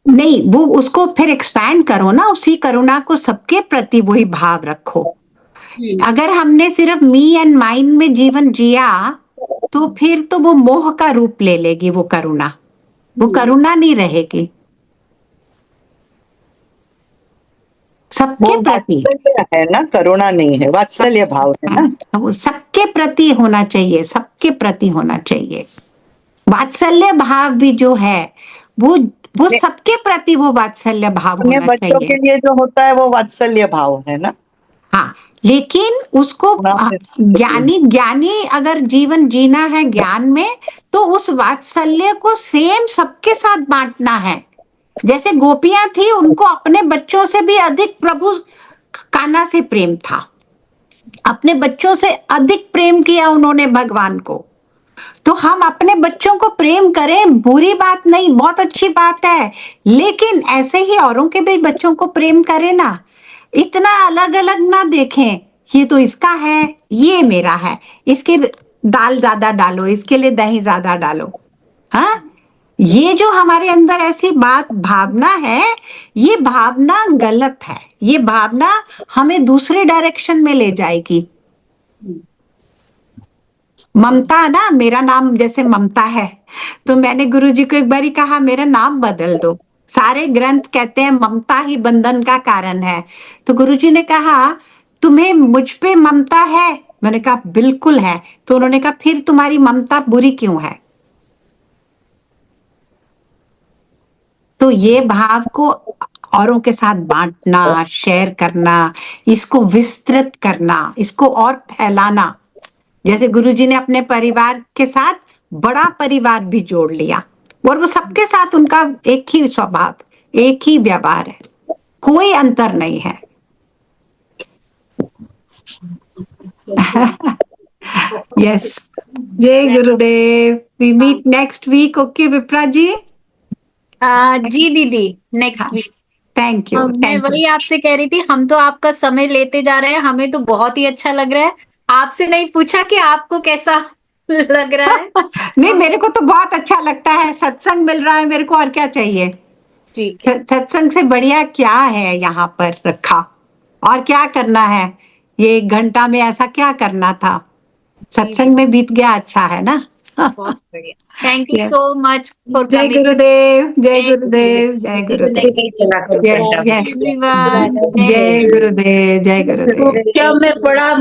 नहीं, वो उसको फिर एक्सपैंड करो ना, उसी करुणा को सबके प्रति वही भाव रखो। अगर हमने सिर्फ मी एंड माइन में जीवन जिया तो फिर तो वो मोह का रूप ले लेगी वो करुणा, वो करुणा नहीं रहेगी। सबके प्रति है ना, करुणा नहीं है, वात्सल्य भाव है ना। वो सबके प्रति होना चाहिए, सबके प्रति होना चाहिए। वात्सल्य भाव भी जो है वो सबके प्रति वो वात्सल्य भाव होना बच्चों चाहिए। के लिए जो होता है वो वात्सल्य भाव है ना। हाँ, लेकिन उसको ज्ञानी अगर जीवन जीना है ज्ञान में, तो उस वात्सल्य को सेम सबके साथ बांटना है। जैसे गोपियां थी, उनको अपने बच्चों से भी अधिक प्रभु कान्हा से प्रेम था, अपने बच्चों से अधिक प्रेम किया उन्होंने भगवान को। तो हम अपने बच्चों को प्रेम करें, बुरी बात नहीं, बहुत अच्छी बात है, लेकिन ऐसे ही औरों के भी बच्चों को प्रेम करें ना। इतना अलग अलग ना देखें, ये तो इसका है, ये मेरा है, इसके दाल ज्यादा डालो, इसके लिए दही ज्यादा डालो। हाँ, ये जो हमारे अंदर ऐसी भावना है, ये भावना गलत है। ये भावना हमें दूसरे डायरेक्शन में ले जाएगी। ममता ना, मेरा नाम जैसे ममता है, तो मैंने गुरुजी को एक बारी कहा मेरा नाम बदल दो। सारे ग्रंथ कहते हैं ममता ही बंधन का कारण है। तो गुरुजी ने कहा तुम्हें मुझ पे ममता है? मैंने कहा बिल्कुल है। तो उन्होंने कहा फिर तुम्हारी ममता बुरी क्यों है? तो ये भाव को औरों के साथ बांटना, शेयर करना, इसको विस्तृत करना, इसको और फैलाना। जैसे गुरुजी ने अपने परिवार के साथ बड़ा परिवार भी जोड़ लिया, और वो सबके साथ उनका एक ही स्वभाव, एक ही व्यवहार है, कोई अंतर नहीं है। यस, जय गुरुदेव। We meet next week. Okay Vipra ji. जी दीदी, नेक्स्ट वीक। Thank you. मैं वही आपसे कह रही थी, हम तो आपका समय लेते जा रहे हैं, हमें तो बहुत ही अच्छा लग रहा है। आपसे नहीं पूछा कि आपको कैसा लग रहा है। नहीं, मेरे को तो बहुत अच्छा लगता है, सत्संग मिल रहा है मेरे को, और क्या चाहिए। ठीक है। सत्संग से बढ़िया क्या है यहाँ पर रखा, और क्या करना है? ये 1 घंटा में ऐसा क्या करना था, सत्संग में बीत गया। अच्छा है ना। बहुत बढ़िया। Thank you so much for जय कमिंग। गुरुदेव, जय गुरुदेव, जय गुरुदेव, एवरीवन। जय गुरुदेव, जय गुरुदेव। जब मैं पढ़ा